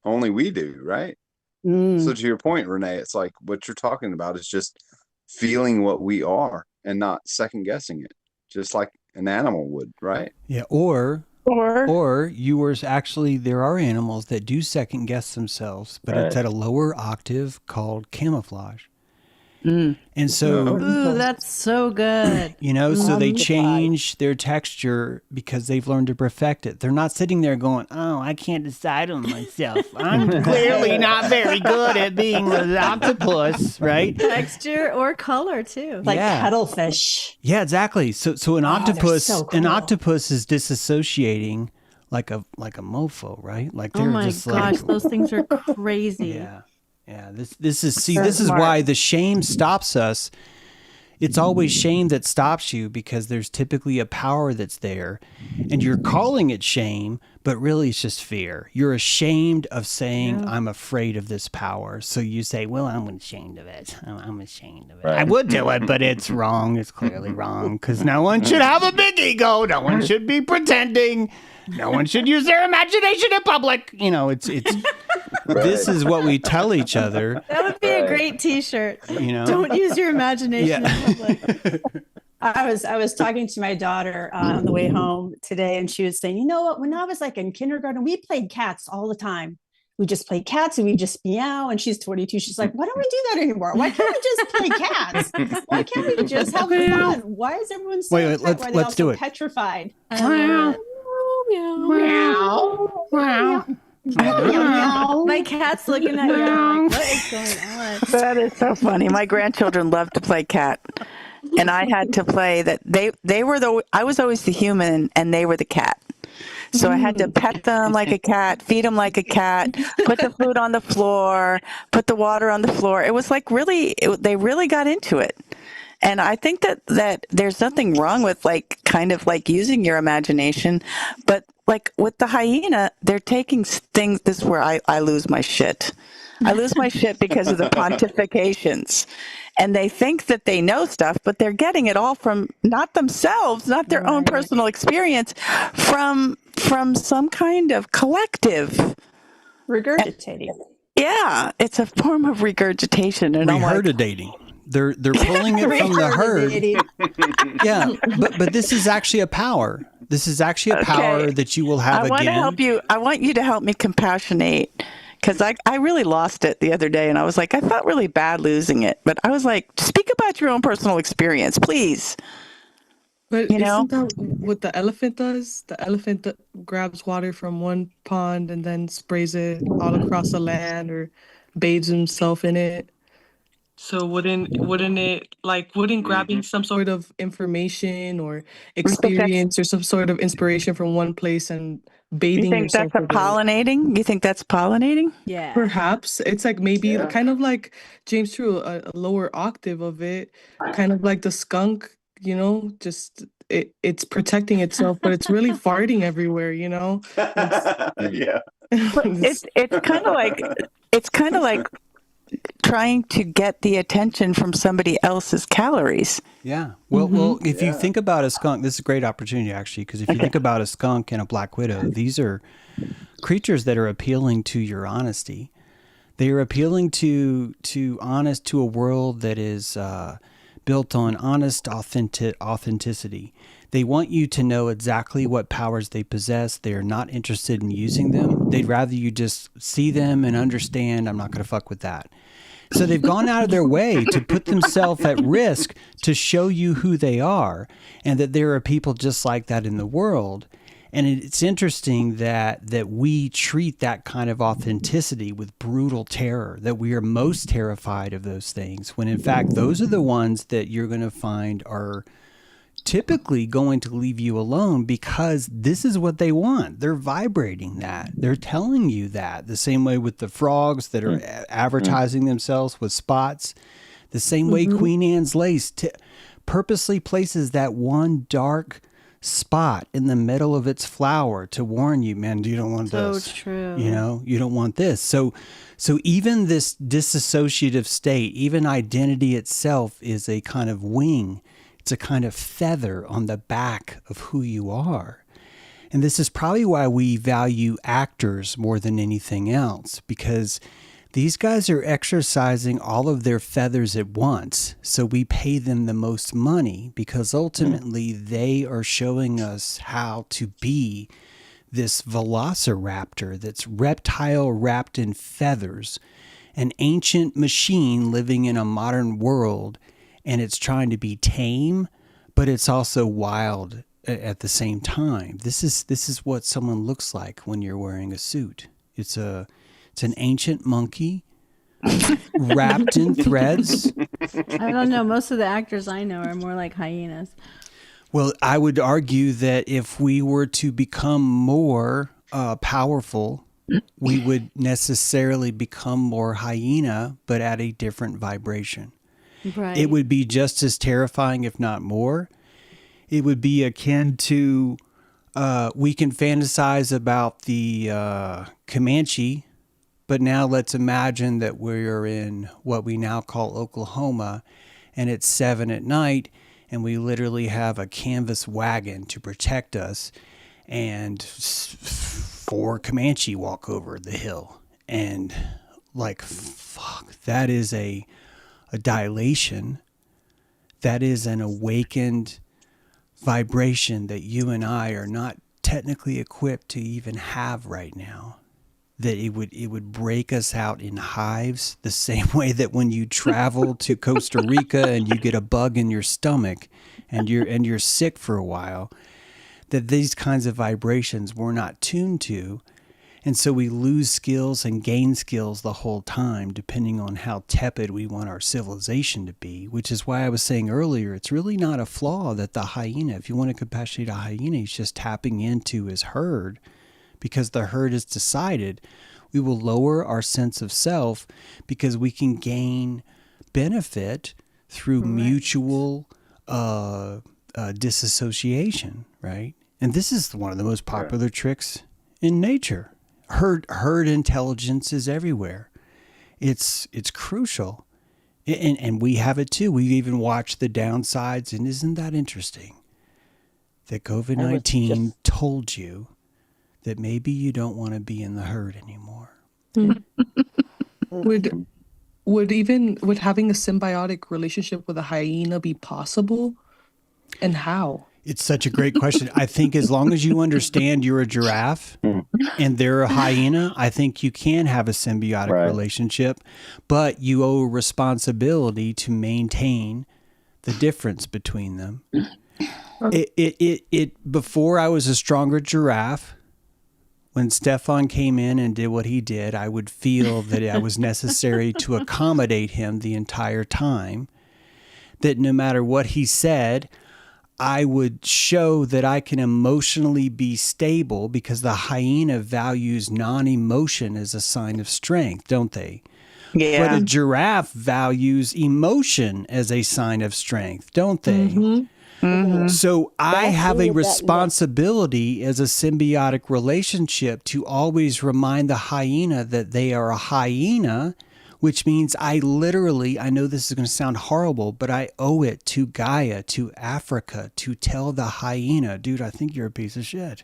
Only we do, right? So to your point, Renee, it's like what you're talking about is just feeling what we are and not second guessing it, just like an animal would, right? Yeah, or you were actually, there are animals that do second guess themselves, but it's at a lower octave called camouflage. And so, that's so good. You know, so they change their texture because they've learned to perfect it. They're not sitting there going, "Oh, I can't decide on myself. I'm clearly not very good at being an octopus," right? Texture or color too, like cuttlefish. Yeah, exactly. So an octopus, an octopus is disassociating like a mofo, right? Like they're just gosh, those things are crazy. Yeah, this is why the shame stops us. It's always shame that stops you, because there's typically a power that's there, and you're calling it shame, but really it's just fear. You're ashamed of saying, "I'm afraid of this power." So you say, "Well, I'm ashamed of it. I'm ashamed of it. I would do it, but it's wrong. It's clearly wrong, because no one should have a big ego. No one should be pretending. No one should use their imagination in public." You know, it's this is what we tell each other. That would be a great T-shirt. You know, don't use your imagination in public. I was talking to my daughter on the way home today, and she was saying, "You know what? When I was like in kindergarten, we played cats all the time. We just played cats and we just meow." And she's 22. She's like, "Why don't we do that anymore? Why can't we just play cats? Why can't we just have fun? Why is everyone so let's do it. Petrified?" My cat's looking at you like, what is going on? That is so funny. My grandchildren love to play cat, and I had to play that. I was always the human and they were the cat. So I had to pet them like a cat, feed them like a cat, put the food on the floor, put the water on the floor. It was like they really got into it. And I think that there's nothing wrong with like kind of like using your imagination, but like with the hyena, they're taking things. This is where I lose my shit. I lose my shit because of the pontifications. And they think that they know stuff, but they're getting it all from not themselves, not their own personal experience, from some kind of collective. Regurgitating. Yeah, it's a form of regurgitation. And regurgitating. They're pulling it from the herd. Yeah, but this is actually a power. This is actually a power that you will have again. I want to help you. I want you to help me compassionate. Because I really lost it the other day, and I was like, I felt really bad losing it. But I was like, speak about your own personal experience, please. But isn't that what the elephant does? The elephant grabs water from one pond and then sprays it all across the land or bathes himself in it. So wouldn't grabbing some sort of information or experience or some sort of inspiration from one place and bathing yourself? You think that's pollinating? You think that's pollinating? Yeah. Perhaps. It's like maybe kind of like James True, a lower octave of it, kind of like the skunk, just it's protecting itself, but it's really farting everywhere, Yeah. It's kind of like trying to get the attention from somebody else's calories. Yeah. Well, if you think about a skunk, this is a great opportunity actually, because if you think about a skunk and a black widow, these are creatures that are appealing to your honesty. They are appealing to a world that is built on honest authenticity. They want you to know exactly what powers they possess. They are not interested in using them. They'd rather you just see them and understand, I'm not going to fuck with that. So they've gone out of their way to put themselves at risk to show you who they are and that there are people just like that in the world. And it's interesting that we treat that kind of authenticity with brutal terror, that we are most terrified of those things, when in fact, those are the ones that you're going to find are typically going to leave you alone because this is what they want. They're vibrating that. They're telling you that. The same way with the frogs that are advertising themselves with spots. The same way Queen Anne's lace purposely places that one dark spot in the middle of its flower to warn you, man, you don't want this. So true. You don't want this. So even this dissociative state, even identity itself is a kind of wing. It's a kind of feather on the back of who you are. And this is probably why we value actors more than anything else, because these guys are exercising all of their feathers at once. So we pay them the most money because ultimately they are showing us how to be this velociraptor that's reptile wrapped in feathers, an ancient machine living in a modern world. And it's trying to be tame, but it's also wild at the same time. This is what someone looks like when you're wearing a suit. It's an ancient monkey wrapped in threads. I don't know. Most of the actors I know are more like hyenas. Well, I would argue that if we were to become more powerful, we would necessarily become more hyena, but at a different vibration. Right. It would be just as terrifying, if not more. It would be akin to, we can fantasize about the Comanche, but now let's imagine that we're in what we now call Oklahoma, and it's 7 p.m, and we literally have a canvas wagon to protect us, and 4 Comanche walk over the hill. And like, fuck, that is a dilation. That is an awakened vibration that you and I are not technically equipped to even have right now. That it would break us out in hives, the same way that when you travel to Costa Rica and you get a bug in your stomach and you're sick for a while, that these kinds of vibrations we're not tuned to. And so we lose skills and gain skills the whole time, depending on how tepid we want our civilization to be, which is why I was saying earlier, it's really not a flaw that the hyena, if you want to compassionate a hyena, he's just tapping into his herd, because the herd has decided we will lower our sense of self because we can gain benefit through mutual disassociation, right? And this is one of the most popular tricks in nature. Herd intelligence is everywhere. It's crucial. And we have it too. We've even watched the downsides. And isn't that interesting that COVID-19 told you that maybe you don't want to be in the herd anymore? Would having a symbiotic relationship with a hyena be possible? And how? It's such a great question. I think as long as you understand you're a giraffe and they're a hyena, I think you can have a symbiotic relationship, but you owe a responsibility to maintain the difference between them. Before I was a stronger giraffe, when Stefan came in and did what he did, I would feel that I was necessary to accommodate him the entire time, that no matter what he said, I would show that I can emotionally be stable, because the hyena values non-emotion as a sign of strength, don't they? Yeah. But a giraffe values emotion as a sign of strength, don't they? Mm-hmm. Mm-hmm. So I have a responsibility as a symbiotic relationship to always remind the hyena that they are a hyena, which means I know this is going to sound horrible, but I owe it to Gaia, to Africa, to tell the hyena, dude, I think you're a piece of shit.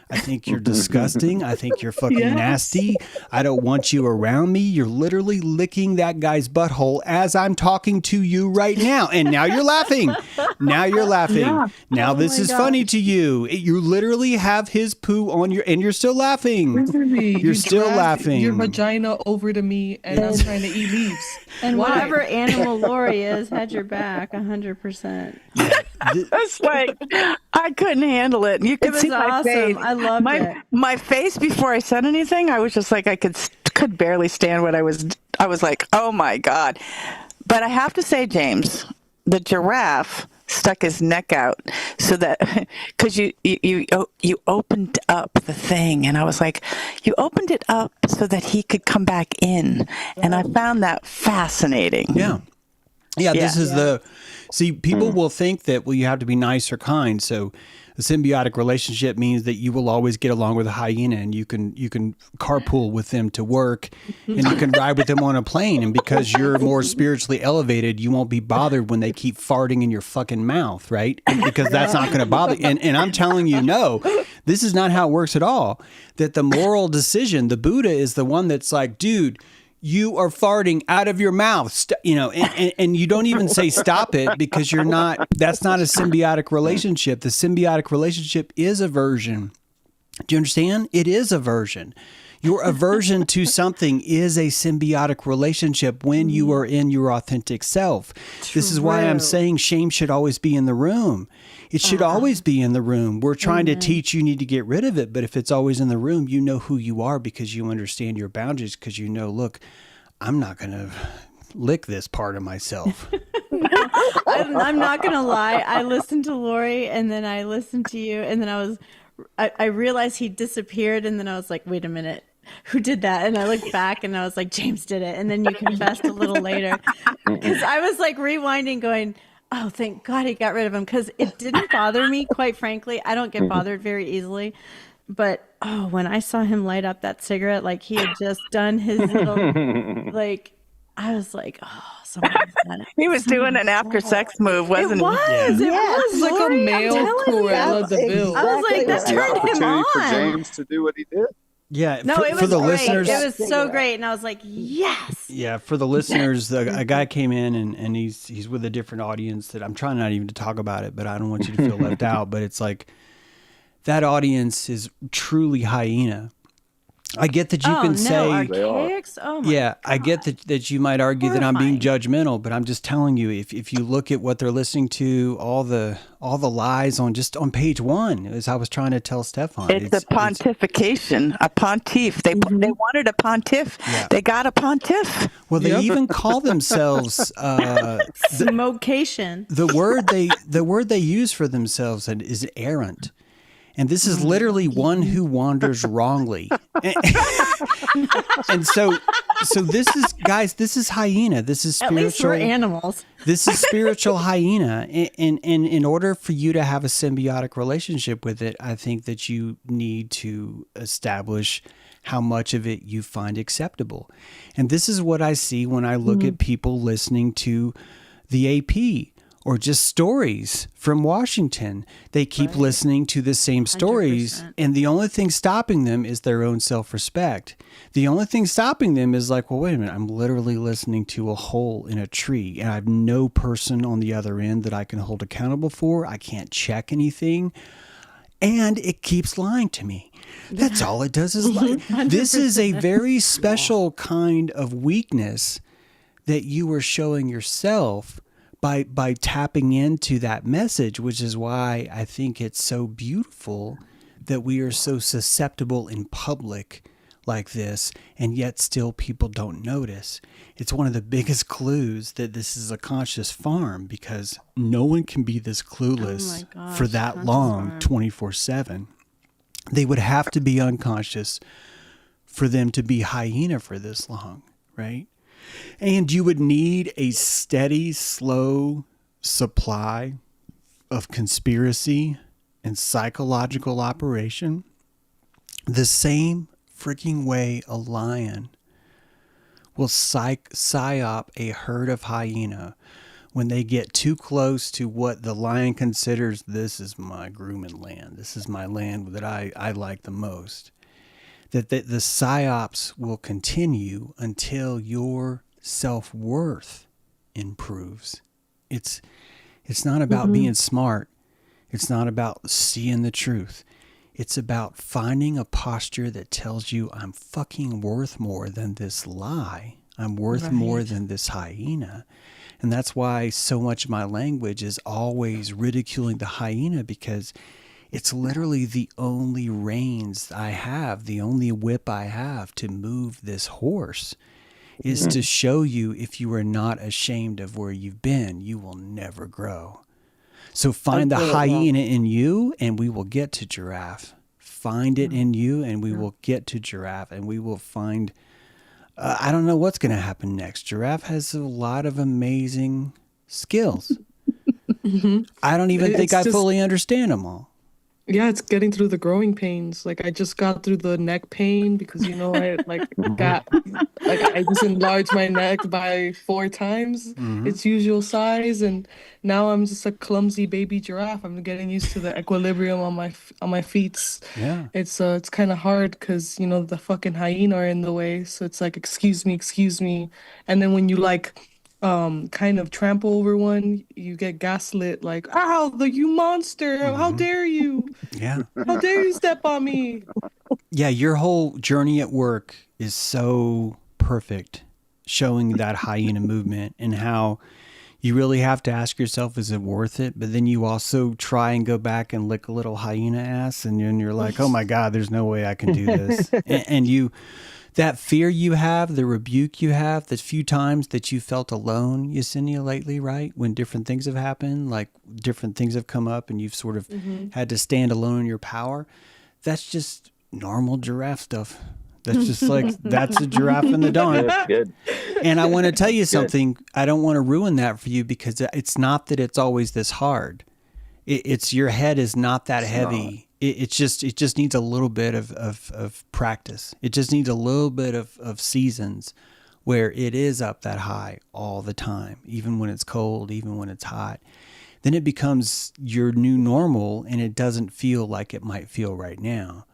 I think you're disgusting. I think you're fucking nasty. I don't want you around me. You're literally licking that guy's butthole as I'm talking to you right now. And now you're laughing. Now you're laughing. Yeah. Now this is funny to you. You literally have his poo on your, and you're still laughing. You're still laughing. Your vagina over to me, and I'm trying to eat leaves. And whatever animal Lori is, had your back 100%. That's like, I couldn't handle it. You could see my face. I loved it. My face before I said anything, I was just like, I could barely stand what I was like, oh my God. But I have to say, James, the giraffe stuck his neck out so that, because you opened up the thing, and I was like, you opened it up so that he could come back in. And I found that fascinating. Yeah. This is people will think that, well, you have to be nice or kind. So a symbiotic relationship means that you will always get along with a hyena, and you can carpool with them to work, and you can ride with them on a plane. And because you're more spiritually elevated, you won't be bothered when they keep farting in your fucking mouth, right? Because that's not going to bother you. And I'm telling you, no, this is not how it works at all. That the moral decision, the Buddha is the one that's like, dude, you are farting out of your mouth, and you don't even say stop it, because that's not a symbiotic relationship. The symbiotic relationship is aversion. Do you understand? It is aversion. Your aversion to something is a symbiotic relationship when you are in your authentic self. True. This is why I'm saying shame should always be in the room. It should always be in the room. We're trying to teach you need to get rid of it, but if it's always in the room, you know who you are, because you understand your boundaries, because you know, look, I'm not going to lick this part of myself. I'm not going to lie. I listened to Lori, and then I listened to you, and then I realized he disappeared, and then I was like, wait a minute. Who did that? And I looked back and I was like, James did it. And then you confessed a little later, because I was like rewinding going, oh, thank God he got rid of him, because it didn't bother me, quite frankly. I don't get bothered very easily. But, when I saw him light up that cigarette, like he had just done his little, like, I was like, he was doing an after sex move, wasn't he? It was like Lori, a male Cruella de Vil. I was like, that turned him on. For James to do what he did. Yeah, no, it was for the great. listeners, it was so great, and I was like, yes. Yeah, for the listeners, a guy came in and he's with a different audience that I'm trying not even to talk about it, but I don't want you to feel left out. But it's like that audience is truly hyena, I get that you can say, archaics? Oh my yeah, God. I get that you might argue that I'm being judgmental, but I'm just telling you, if you look at what they're listening to, all the lies on page 1, as I was trying to tell Stefan. It's a pontification, a pontiff. They wanted a pontiff. Yeah. They got a pontiff. Well, they even call themselves smocation. The word they use for themselves is errant. And this is literally one who wanders wrongly. And so this is, guys, this is hyena. This is spiritual. At least we're animals. This is spiritual hyena. And in order for you to have a symbiotic relationship with it, I think that you need to establish how much of it you find acceptable. And this is what I see when I look at people listening to the AP. Or just stories from Washington. They keep listening to the same stories, 100%. And the only thing stopping them is their own self-respect. The only thing stopping them is like, well, wait a minute, I'm literally listening to a hole in a tree, and I have no person on the other end that I can hold accountable for. I can't check anything, and it keeps lying to me. That's all it does is lie. This is a very special kind of weakness that you are showing yourself by tapping into that message, which is why I think it's so beautiful that we are so susceptible in public like this, and yet still people don't notice. It's one of the biggest clues that this is a conscious farm, because no one can be this clueless for that long, 24/7. They would have to be unconscious for them to be hyena for this long, right? And you would need a steady, slow supply of conspiracy and psychological operation, the same freaking way a lion will psyop a herd of hyena when they get too close to what the lion considers, this is my grooming land, this is my land that I like the most. That the psyops will continue until your self-worth improves. It's not about being smart. It's not about seeing the truth. It's about finding a posture that tells you I'm fucking worth more than this lie. I'm worth more than this hyena. And that's why so much of my language is always ridiculing the hyena, because it's literally the only reins I have, the only whip I have to move this horse, is to show you, if you are not ashamed of where you've been, you will never grow. So find the hyena in you, and we will get to Giraffe. Find it in you, and we will get to Giraffe, and we will find, I don't know what's going to happen next. Giraffe has a lot of amazing skills. I don't even think I fully understand them all. Yeah, it's getting through the growing pains. Like, I just got through the neck pain because, I I just enlarged my neck by 4 times its usual size, and now I'm just a clumsy baby giraffe. I'm getting used to the equilibrium on my feet. Yeah, it's kind of hard because the fucking hyena are in the way. So it's like, excuse me, and then when you kind of trample over one, you get gaslit, like, ow, you monster, how dare you? Yeah. How dare you step on me? Yeah, your whole journey at work is so perfect, showing that hyena movement and how you really have to ask yourself, is it worth it? But then you also try and go back and lick a little hyena ass, and then you're like, oh my God, there's no way I can do this. and you... That fear you have, the rebuke you have, the few times that you felt alone, Yesenia, lately, right? When different things have happened, like different things have come up and you've sort of had to stand alone in your power. That's just normal giraffe stuff. That's just like, that's a giraffe in the dawn. Good. And I want to tell you something. I don't want to ruin that for you, because it's not that it's always this hard. It's your head is not that heavy. It just needs a little bit of practice. It just needs a little bit of seasons where it is up that high all the time, even when it's cold, even when it's hot. Then it becomes your new normal, and it doesn't feel like it might feel right now.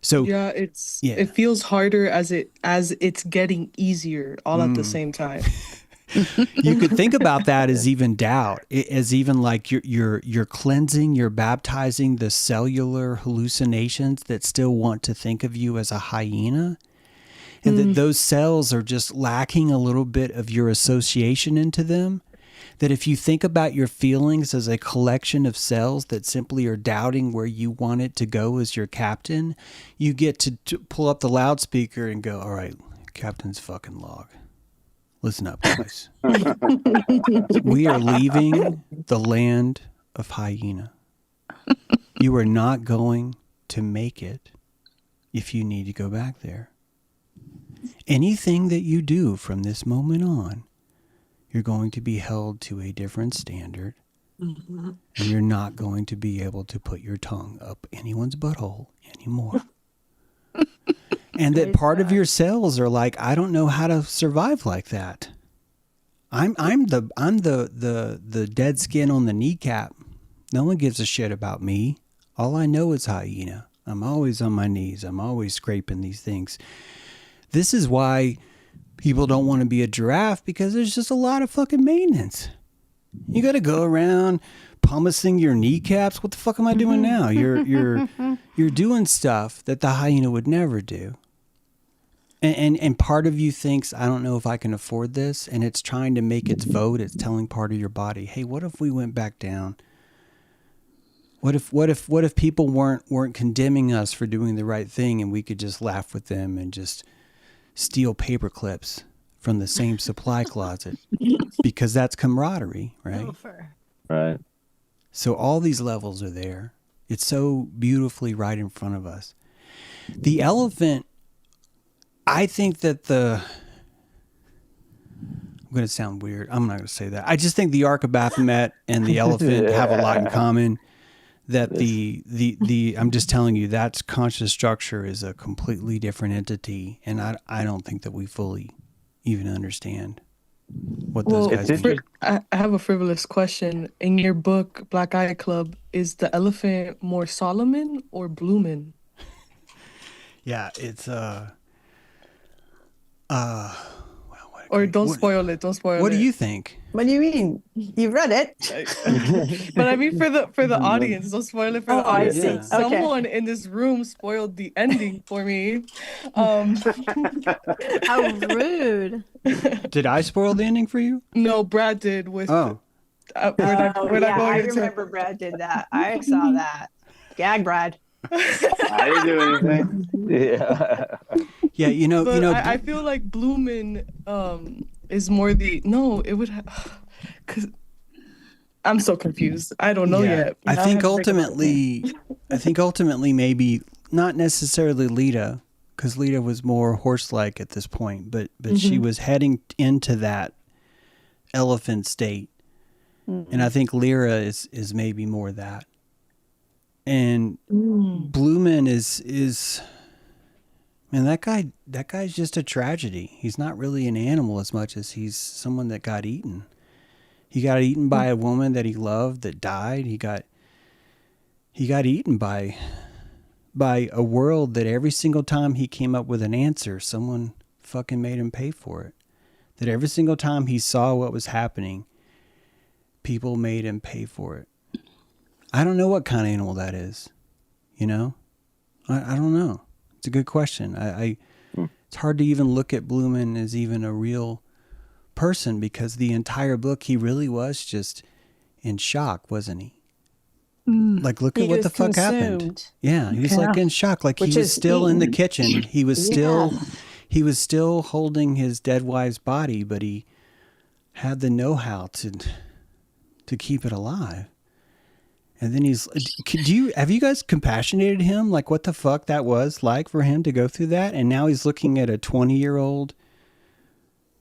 So yeah, it feels harder as it's getting easier all at the same time. You could think about that as even doubt, as even like you're cleansing, you're baptizing the cellular hallucinations that still want to think of you as a hyena. and that those cells are just lacking a little bit of your association into them. That if you think about your feelings as a collection of cells that simply are doubting where you want it to go as your captain, you get to pull up the loudspeaker and go, all right, captain's fucking log. Listen up, guys. We are leaving the land of Hyena. You are not going to make it if you need to go back there. Anything that you do from this moment on, you're going to be held to a different standard, and you're not going to be able to put your tongue up anyone's butthole anymore. And that part of your cells are like, I don't know how to survive like that. I'm the dead skin on the kneecap. No one gives a shit about me. All I know is Hyena. I'm always on my knees. I'm always scraping these things. This is why people don't want to be a giraffe, because there's just a lot of fucking maintenance. You got to go around pummeling your kneecaps. What the fuck am I doing now? You're doing stuff that the hyena would never do. And part of you thinks, I don't know if I can afford this, and it's trying to make its vote. It's telling part of your body, hey, what if we went back down? What if people weren't condemning us for doing the right thing, and we could just laugh with them and just steal paper clips from the same supply closet, because that's camaraderie, right? Right. So all these levels are there. It's so beautifully right in front of us. The elephant, I think that I'm going to sound weird. I'm not going to say that. I just think the Ark of Baphomet and the elephant have a lot in common. That I'm just telling you, that conscious structure is a completely different entity, and I don't think that we fully even understand what those guys mean. I have a frivolous question. In your book, Black Eye Club, is the elephant more Solomon or Bloomin'? Yeah, it's or don't spoil it. Don't spoil it. What do you think? What do you mean? You read it. But I mean, for the audience, don't spoil it for the audience. Yeah. Someone in this room spoiled the ending for me. How rude! Did I spoil the ending for you? No, Brad did. With I remember Brad did that. I saw that. Gag, Brad. I didn't do anything. Yeah. Yeah, you know. I feel like Bloomin' is more it would because I'm so confused. I don't know yet. I think ultimately maybe not necessarily Lita, because Lita was more horse-like at this point, but she was heading into that elephant state, and I think Lyra is maybe more that. And Bloomin' is man, that guy's just a tragedy. He's not really an animal as much as he's someone that got eaten. He got eaten by a woman that he loved that died. He got eaten by a world that every single time he came up with an answer, someone fucking made him pay for it. That every single time he saw what was happening, people made him pay for it. I don't know what kind of animal that is, you know? I don't know. It's a good question. It's hard to even look at Bloomin' as even a real person, because the entire book, he really was just in shock, wasn't he? Like, look at what the fuck happened. Yeah, he was like in shock. Like, he was still in the kitchen. He was still holding his dead wife's body, but he had the know-how to keep it alive. And then have you guys compassionated him? Like, what the fuck that was like for him to go through that? And now he's looking at a 20-year-old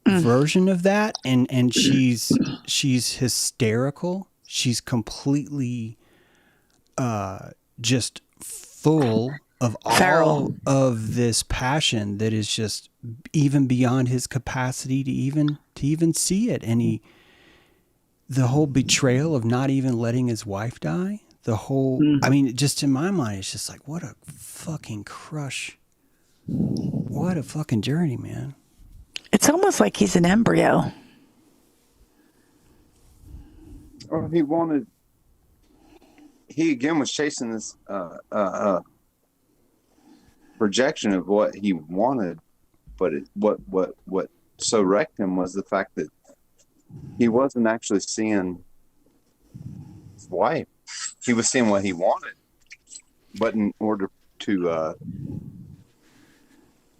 version of that. And she's hysterical. She's completely, just full of all of this passion that is just even beyond his capacity to even see it. And the whole betrayal of not even letting his wife die, I mean, just in my mind, it's just like, what a fucking crush. What a fucking journey, man. It's almost like he's an embryo. Or he again was chasing this projection of what he wanted But what so wrecked him was the fact that he wasn't actually seeing his wife. He was seeing what he wanted, but in order to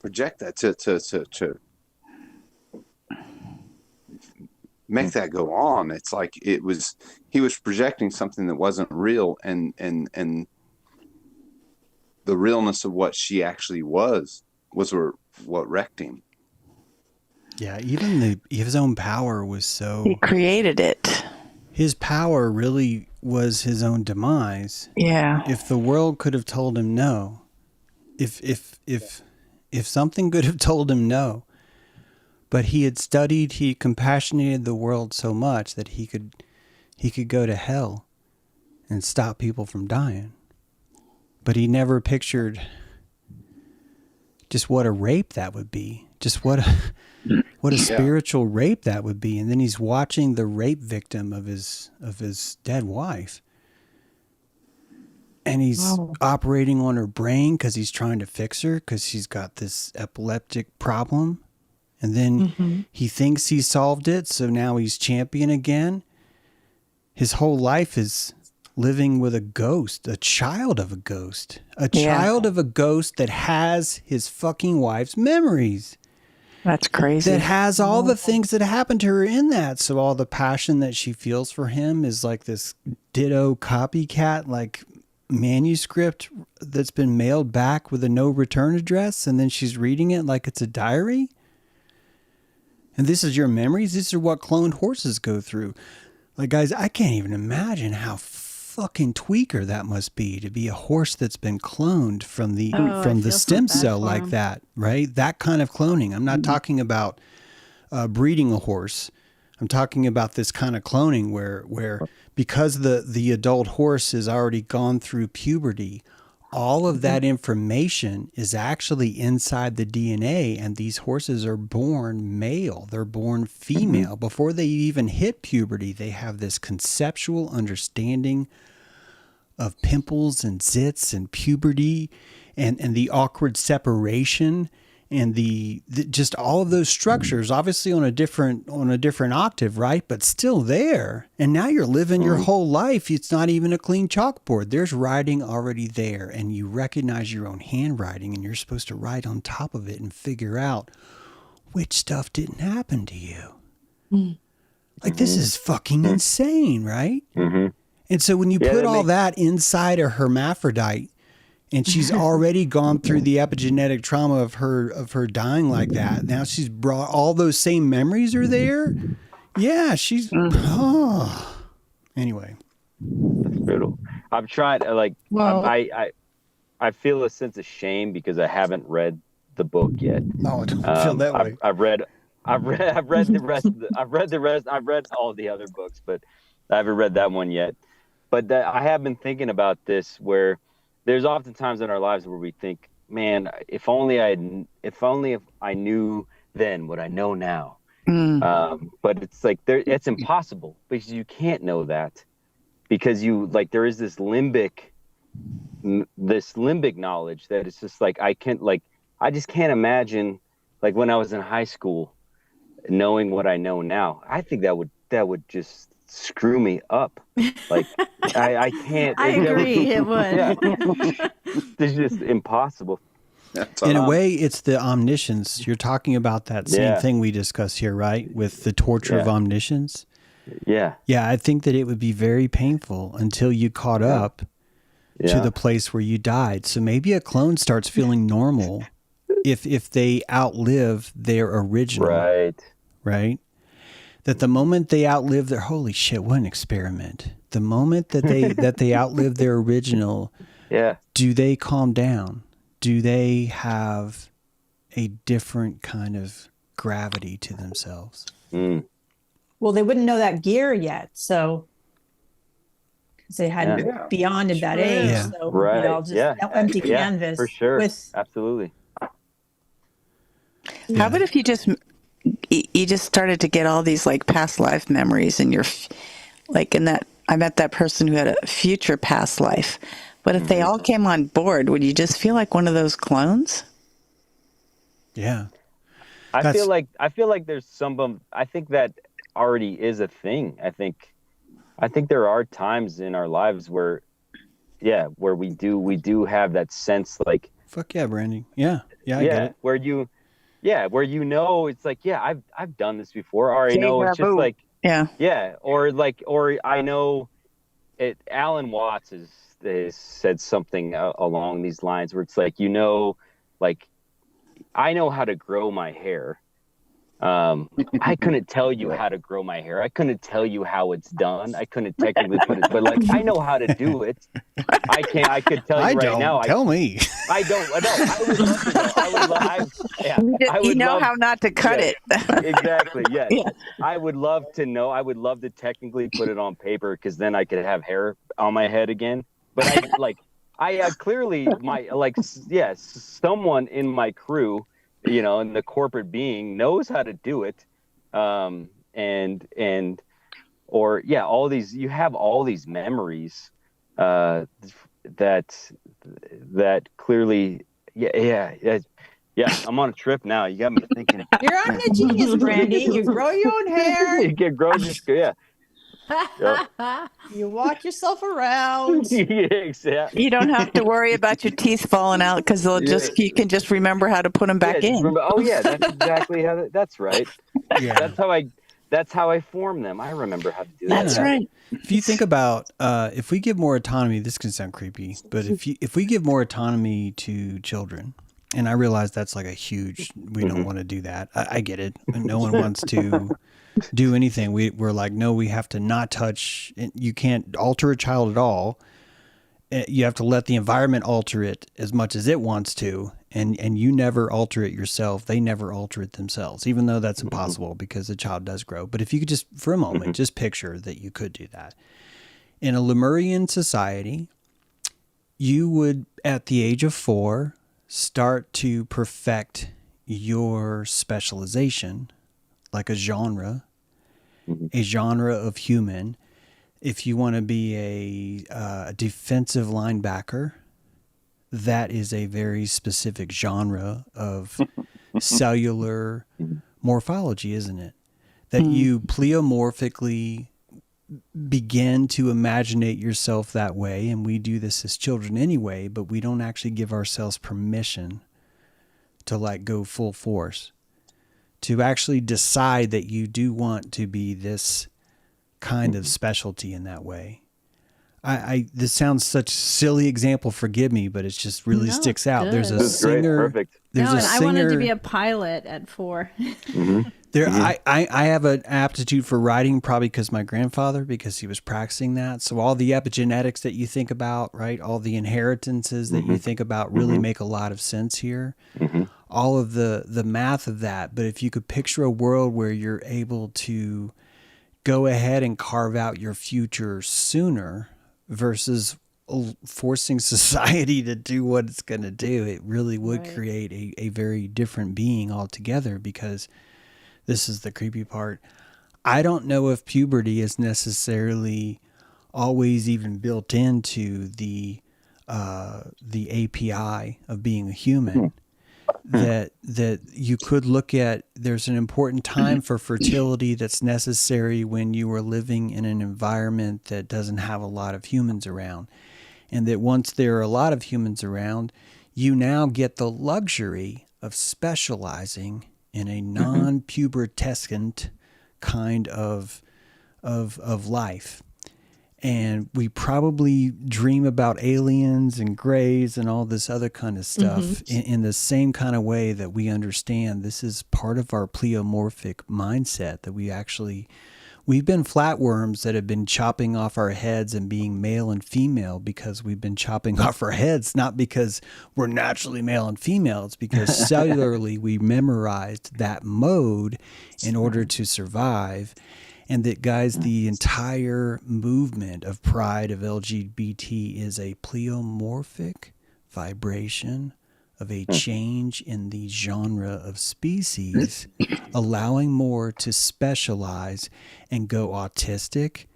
project that to make that go on, it's like he was projecting something that wasn't real, and the realness of what she actually was what wrecked him. Yeah, even his own power was so... He created it. His power really was his own demise. Yeah. If the world could have told him no, if something could have told him no, but he had studied, he compassionated the world so much that he could go to hell and stop people from dying. But he never pictured just what a rape that would be. Just what a spiritual rape that would be. And then he's watching the rape victim of his dead wife. And he's operating on her brain because he's trying to fix her because she's got this epileptic problem. And then he thinks he solved it, so now he's champion again. His whole life is living with a ghost, a child of a ghost. A child of a ghost that has his fucking wife's memories. That's crazy. That has all the things that happened to her in that. So all the passion that she feels for him is like this ditto copycat, like manuscript that's been mailed back with a no return address. And then she's reading it like it's a diary. And this is your memories. These are what cloned horses go through. Like, guys, I can't even imagine how fucking tweaker that must be to be a horse that's been cloned from the stem cell like that, right? That kind of cloning. I'm not talking about breeding a horse. I'm talking about this kind of cloning where because the adult horse has already gone through puberty, all of that information is actually inside the DNA, and these horses are born male. They're born female. Before they even hit puberty, they have this conceptual understanding of pimples and zits and puberty and the awkward separation and the just all of those structures, obviously on a different octave, right? But still there. And now you're living your whole life. It's not even a clean chalkboard. There's writing already there, and you recognize your own handwriting, and you're supposed to write on top of it and figure out which stuff didn't happen to you. Like, this is fucking insane, right? And so when you put all that inside a hermaphrodite, and she's already gone through the epigenetic trauma of her dying like that. Now she's brought all those same memories are there. Yeah, she's anyway. That's brutal. I've tried I feel a sense of shame because I haven't read the book yet. No, don't feel that way. I've read the rest. I've read all the other books, but I haven't read that one yet. But I have been thinking about this where there's often times in our lives where we think, man, if only I knew then what I know now. But it's like it's impossible because you can't know that because there is this limbic knowledge that it's just like I just can't imagine like when I was in high school knowing what I know now. I think that would just screw me up. Like I can't. I agree. It would. Yeah. It's just impossible. In a way, it's the omniscience. You're talking about that same thing we discussed here, right? With the torture of omniscience. Yeah. Yeah, I think that it would be very painful until you caught up to the place where you died. So maybe a clone starts feeling normal if they outlive their original. Right? That the moment they outlive their, holy shit, what an experiment. The moment that they outlive their original, do they calm down? Do they have a different kind of gravity to themselves? Well, they wouldn't know that gear yet, so because they hadn't beyonded that age. So all just empty canvas. For sure. Absolutely. How about if you just started to get all these like past life memories and you're like in that, I met that person who had a future past life, but if they all came on board, would you just feel like one of those clones? Yeah. I feel like there's I think that already is a thing. I think there are times in our lives where we do have that sense, like, fuck yeah, Brandy. Yeah, I get it. where you know, it's like, I've done this before, or I know it's just like, or I know it. Alan Watts has said something along these lines where it's like, like, I know how to grow my hair. I couldn't tell you how to grow my hair. I couldn't tell you how it's done. I couldn't technically put it, but like, I know how to do it. I could tell you now. Tell me. I don't. No, I would love to know. I would love, how not to cut it. Exactly. Yes. Yeah. I wowould love to know. I would love to technically put it on paper, because then I could have hair on my head again. But I clearly someone in my crew, and the corporate being knows how to do it. All these, you have all these memories, that clearly, I'm on a trip now. You got me thinking. You're on a genius, Brandy. You grow your own hair. You can grow Yep. You walk yourself around. Exactly. You don't have to worry about your teeth falling out, because you can just remember how to put them back in. That's exactly how. That's right. Yeah. That's how I form them. I remember how to do that. That's right. If you think about, if we give more autonomy, this can sound creepy, but if we give more autonomy to children, and I realize that's like a huge, we don't want to do that. I get it. No one wants to do anything. We're like, no, we have to not touch. You can't alter a child at all. You have to let the environment alter it as much as it wants to. And you never alter it yourself. They never alter it themselves, even though that's impossible because the child does grow. But if you could just, for a moment, just picture that you could do that. In a Lemurian society, you would, at the age of 4, start to perfect your specialization, like a genre of human. If you want to be a defensive linebacker, that is a very specific genre of cellular morphology, isn't it? That you pleomorphically begin to imaginate yourself that way. And we do this as children anyway, but we don't actually give ourselves permission to like go full force, to actually decide that you do want to be this kind of specialty in that way. This sounds such a silly example, forgive me, but it just really sticks out. Good. There's a singer. Perfect. I wanted to be a pilot at 4. I have an aptitude for writing, probably because my grandfather, because he was practicing that. So all the epigenetics that you think about, right? All the inheritances that you think about really make a lot of sense here. All of the math of that. But if you could picture a world where you're able to go ahead and carve out your future sooner versus forcing society to do what it's going to do, it really would create a very different being altogether, because this is the creepy part. I don't know if puberty is necessarily always even built into the API of being a human. That you could look at, there's an important time for fertility that's necessary when you are living in an environment that doesn't have a lot of humans around. And that once there are a lot of humans around, you now get the luxury of specializing in a non-pubertescent kind of life. And we probably dream about aliens and grays and all this other kind of stuff in the same kind of way that we understand this is part of our pleomorphic mindset, that we've been flatworms that have been chopping off our heads and being male and female because we've been chopping off our heads, not because we're naturally male and female. It's because cellularly we memorized that mode in order to survive. And that, guys, the entire movement of pride of LGBT is a pleomorphic vibration of a change in the genre of species, allowing more to specialize and go autistic.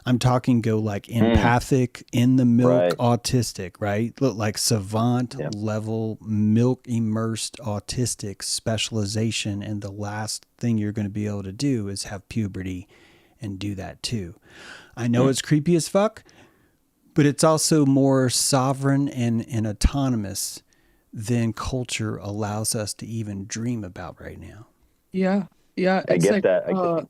I'm talking go like empathic, in the milk, autistic, right? Look like savant level, milk immersed autistic specialization. And the last thing you're going to be able to do is have puberty and do that too. I know it's creepy as fuck, but it's also more sovereign and autonomous than culture allows us to even dream about right now. Yeah. Yeah. I get that.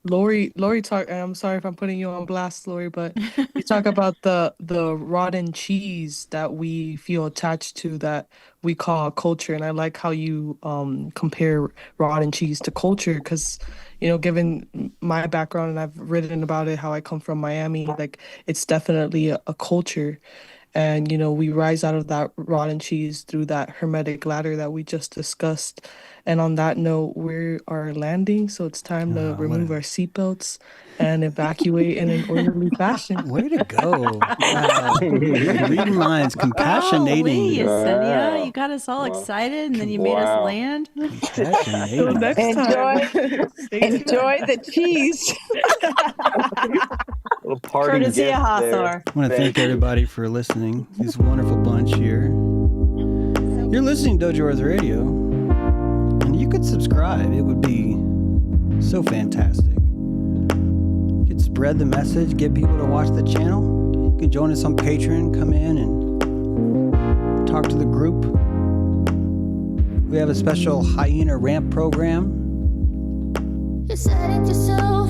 Lori talk. I'm sorry if I'm putting you on blast, Lori, but you talk about the rotten cheese that we feel attached to that we call culture, and I like how you compare rotten cheese to culture because, you know, given my background and I've written about it, how I come from Miami, like it's definitely a culture. And, you know, we rise out of that rotten cheese through that hermetic ladder that we just discussed. And on that note, we are landing. So it's time to remove our seatbelts and evacuate in an orderly fashion. Way to go. Wow. Reading minds, compassionating. Yesenia, you got us all excited and then you made us land. Until next time. Enjoy the cheese. Courtesy of Hawthorne. I want to thank everybody for listening. This wonderful bunch here. You're listening to Dojo Earth Radio, and you could subscribe. It would be so fantastic. You could spread the message, get people to watch the channel. You can join us on Patreon, come in and talk to the group. We have a special Hyena ramp program. You said it yourself.